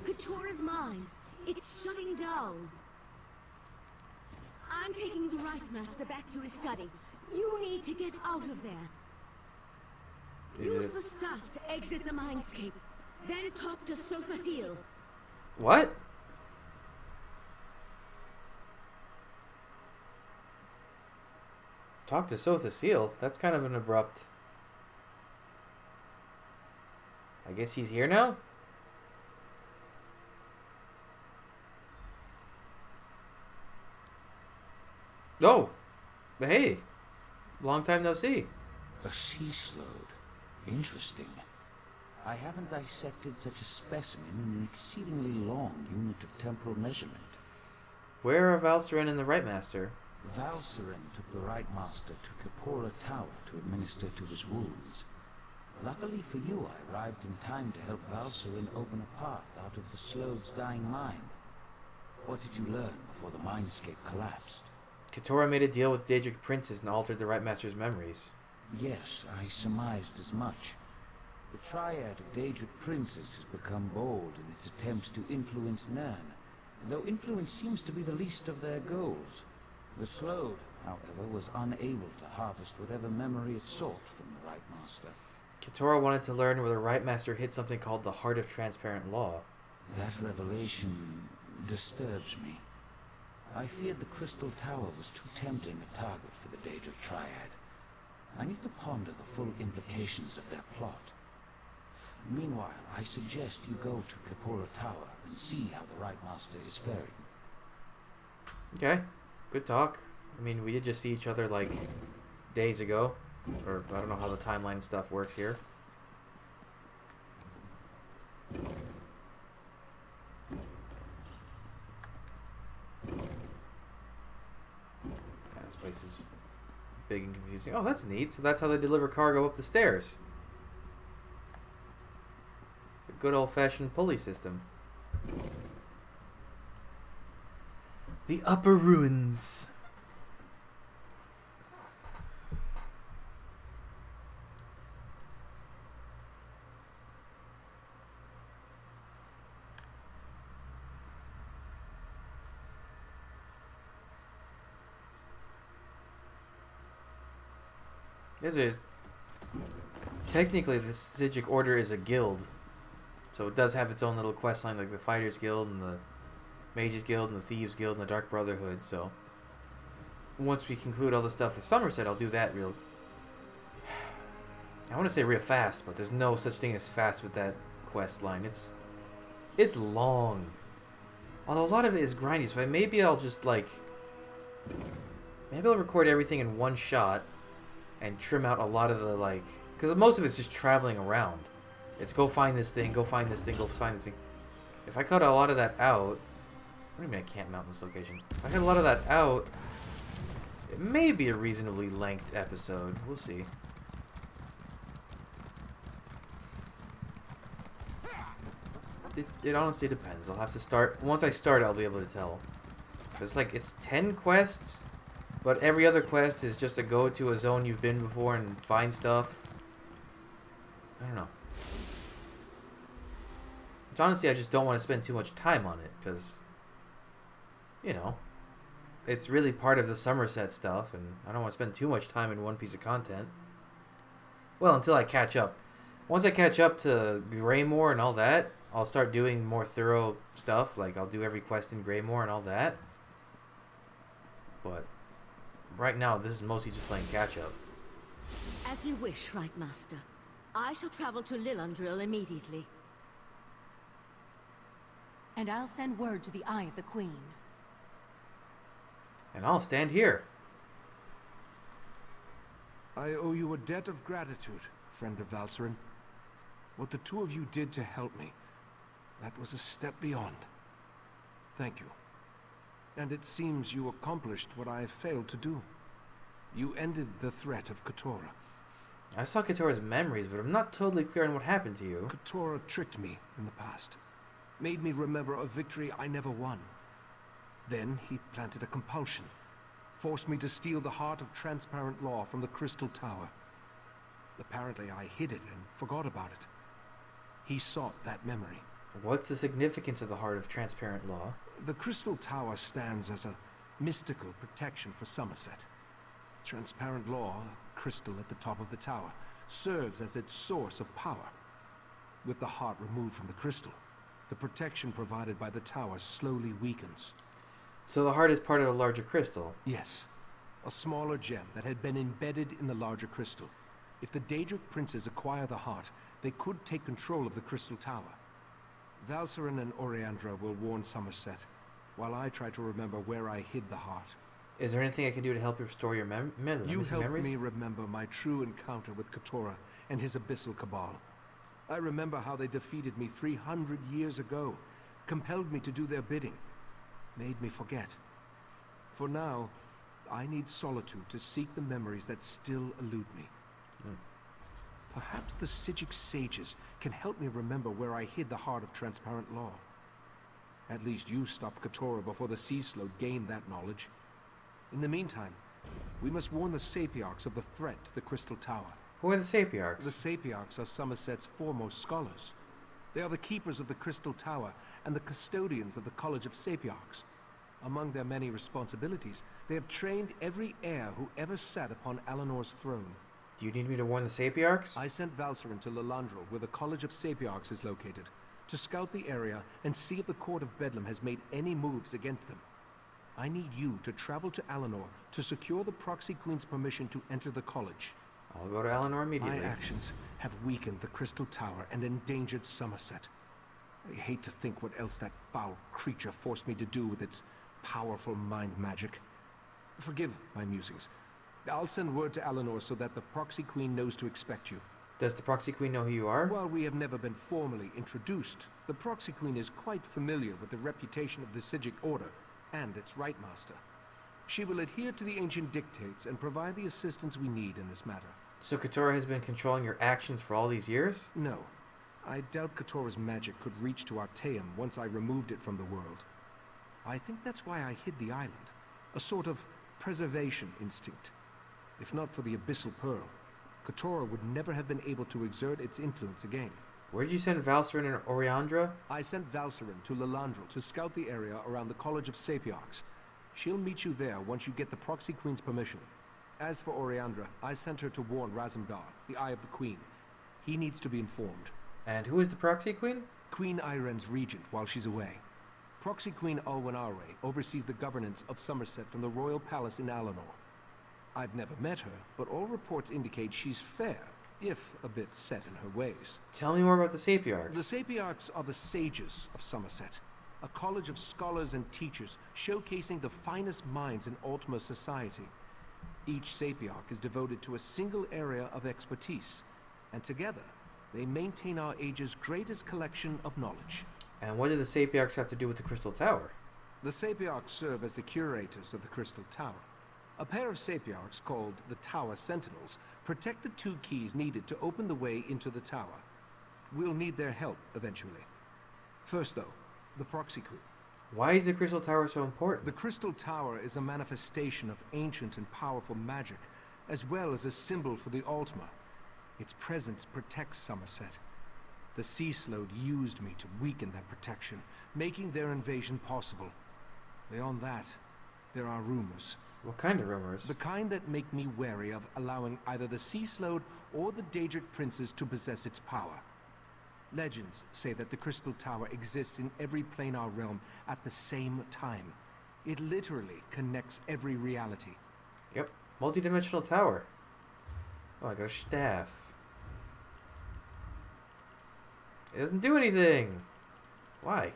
Katora's mind. It's shutting down. I'm taking the Right Master back to his study. You need to get out of there. Use the staff to exit the mindscape. Then talk to Sophasil. What? Talk to Sothasil? That's kind of an abrupt... I guess he's here now? Oh! Hey! Long time no see. A sea slode. Interesting. I haven't dissected such a specimen in an exceedingly long unit of temporal measurement. Where are Valsaren and the Right Master? Valsaren took the Right Master to Kapora Tower to administer to his wounds. Luckily for you, I arrived in time to help Valsaren open a path out of the Slode's dying mind. What did you learn before the mindscape collapsed? Katora made a deal with Daedric princes and altered the Right Master's memories. Yes, I surmised as much. The triad of Daedric princes has become bold in its attempts to influence Nirn, though influence seems to be the least of their goals. The Slode, however, was unable to harvest whatever memory it sought from the Right Master. Katora wanted to learn where the Right Master hid something called the Heart of Transparent Law. That revelation disturbs me. I feared the Crystal Tower was too tempting a target for the Daedric Triad. I need to ponder the full implications of their plot. Meanwhile, I suggest you go to Kapora Tower and see how the Right Master is faring. Okay, good talk. I mean, we did just see each other like days ago. Or I don't know how the timeline stuff works here. This place is big and confusing. Oh, that's neat. So that's how they deliver cargo up the stairs. It's a good old-fashioned pulley system. The Upper Ruins. Technically, the Sigic Order is a guild, so it does have its own little quest line, like the Fighters Guild and the Mages Guild and the Thieves Guild and the Dark Brotherhood. So once we conclude all the stuff with Summerset, I'll do that real. I want to say real fast, but there's no such thing as fast with that quest line. It's long, although a lot of it is grindy. So maybe I'll just like Maybe I'll record everything in one shot and trim out a lot of the, like... Because most of it's just traveling around. It's go find this thing, go find this thing, go find this thing. If I cut a lot of that out... What do you mean I can't mount this location? If I cut a lot of that out, it may be a reasonably length episode. We'll see. It honestly depends. I'll have to start... Once I start, I'll be able to tell. It's like, it's 10 quests, but every other quest is just to go to a zone you've been before and find stuff. I don't know. It's honestly, I just don't want to spend too much time on it, because, you know, it's really part of the Summerset stuff, and I don't want to spend too much time in one piece of content. Well, until I catch up. Once I catch up to Greymore and all that, I'll start doing more thorough stuff, like I'll do every quest in Greymore and all that. But right now, this is mostly just playing catch-up. As you wish, right, Master. I shall travel to Lillandril immediately. And I'll send word to the Eye of the Queen. And I'll stand here. I owe you a debt of gratitude, friend of Valserin. What the two of you did to help me, that was a step beyond. Thank you. And it seems you accomplished what I failed to do. You ended the threat of Katora. I saw Katora's memories, but I'm not totally clear on what happened to you. Katora tricked me in the past. Made me remember a victory I never won. Then he planted a compulsion. Forced me to steal the heart of transparent law from the Crystal Tower. Apparently I hid it and forgot about it. He sought that memory. What's the significance of the heart of transparent law? The Crystal Tower stands as a mystical protection for Summerset. Transparent law, a crystal at the top of the tower, serves as its source of power. With the heart removed from the crystal, the protection provided by the tower slowly weakens. So the heart is part of a larger crystal? Yes. A smaller gem that had been embedded in the larger crystal. If the Daedric princes acquire the heart, they could take control of the Crystal Tower. Valserin and Oriandra will warn Summerset, while I try to remember where I hid the heart. Is there anything I can do to help you restore your memories? You helped me remember my true encounter with Katora and his Abyssal Cabal. I remember how they defeated me 300 years ago, compelled me to do their bidding, made me forget. For now, I need solitude to seek the memories that still elude me. Perhaps the Psijic sages can help me remember where I hid the heart of transparent law. At least you stopped Katora before the Sea Slow gained that knowledge. In the meantime, we must warn the Sapiarchs of the threat to the Crystal Tower. Who are the Sapiarchs? The Sapiarchs are Summerset's foremost scholars. They are the keepers of the Crystal Tower and the custodians of the College of Sapiarchs. Among their many responsibilities, they have trained every heir who ever sat upon Alinor's throne. Do you need me to warn the Sapiarchs? I sent Valserin to Lillandril, where the College of Sapiarchs is located, to scout the area and see if the Court of Bedlam has made any moves against them. I need you to travel to Alienor to secure the Proxy Queen's permission to enter the college. I'll go to Alienor immediately. My actions have weakened the Crystal Tower and endangered Summerset. I hate to think what else that foul creature forced me to do with its powerful mind magic. Forgive my musings. I'll send word to Alienor so that the Proxy Queen knows to expect you. Does the Proxy Queen know who you are? While we have never been formally introduced, the Proxy Queen is quite familiar with the reputation of the Psijic Order and its Right Master. She will adhere to the ancient dictates and provide the assistance we need in this matter. So Katora has been controlling your actions for all these years? No. I doubt Katora's magic could reach to Artaeum once I removed it from the world. I think that's why I hid the island. A sort of preservation instinct. If not for the Abyssal Pearl, Katora would never have been able to exert its influence again. Where did you send Valserin and Oriandra? I sent Valserin to Lillandril to scout the area around the College of Sapiarchs. She'll meet you there once you get the Proxy Queen's permission. As for Oriandra, I sent her to warn Razumdar, the Eye of the Queen. He needs to be informed. And who is the Proxy Queen? Queen Iren's regent while she's away. Proxy Queen Alwyn Arwe oversees the governance of Summerset from the royal palace in Alienor. I've never met her, but all reports indicate she's fair, if a bit set in her ways. Tell me more about the Sapiarchs. The Sapiarchs are the sages of Summerset, a college of scholars and teachers showcasing the finest minds in Ultima society. Each Sapiarch is devoted to a single area of expertise, and together they maintain our age's greatest collection of knowledge. And what do the Sapiarchs have to do with the Crystal Tower? The Sapiarchs serve as the curators of the Crystal Tower. A pair of Sapiarchs, called the Tower Sentinels, protect the 2 keys needed to open the way into the tower. We'll need their help eventually. First, though, the proxy coup. Why is the Crystal Tower so important? The Crystal Tower is a manifestation of ancient and powerful magic, as well as a symbol for the Ultima. Its presence protects Summerset. The Sea Slode used me to weaken that protection, making their invasion possible. Beyond that, there are rumors. What kind of rumors? The kind that make me wary of allowing either the Sea Slode or the Daedric Princes to possess its power. Legends say that the Crystal Tower exists in every planar realm at the same time. It literally connects every reality. Yep, multi-dimensional tower. Oh, I got a staff. It doesn't do anything. Why?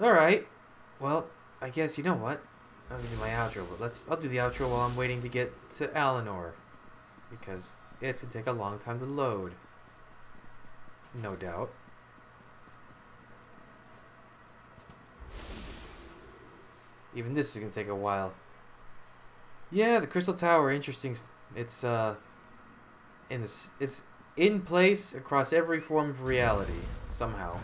Alright. Well, I guess you know what? I'm gonna do my outro, but I'll do the outro while I'm waiting to get to Alinor. Because it's gonna take a long time to load. No doubt. Even this is gonna take a while. Yeah, the Crystal Tower, interesting. It's it's in place across every form of reality somehow.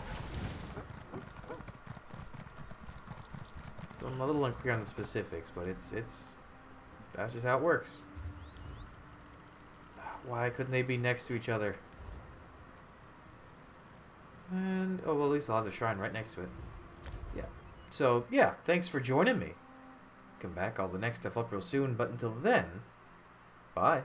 So I'm a little unclear on the specifics, but it's that's just how it works. Why couldn't they be next to each other? And oh well, at least I'll have the shrine right next to it. Yeah. So yeah, thanks for joining me. Come back, all the next stuff up real soon, but until then, bye.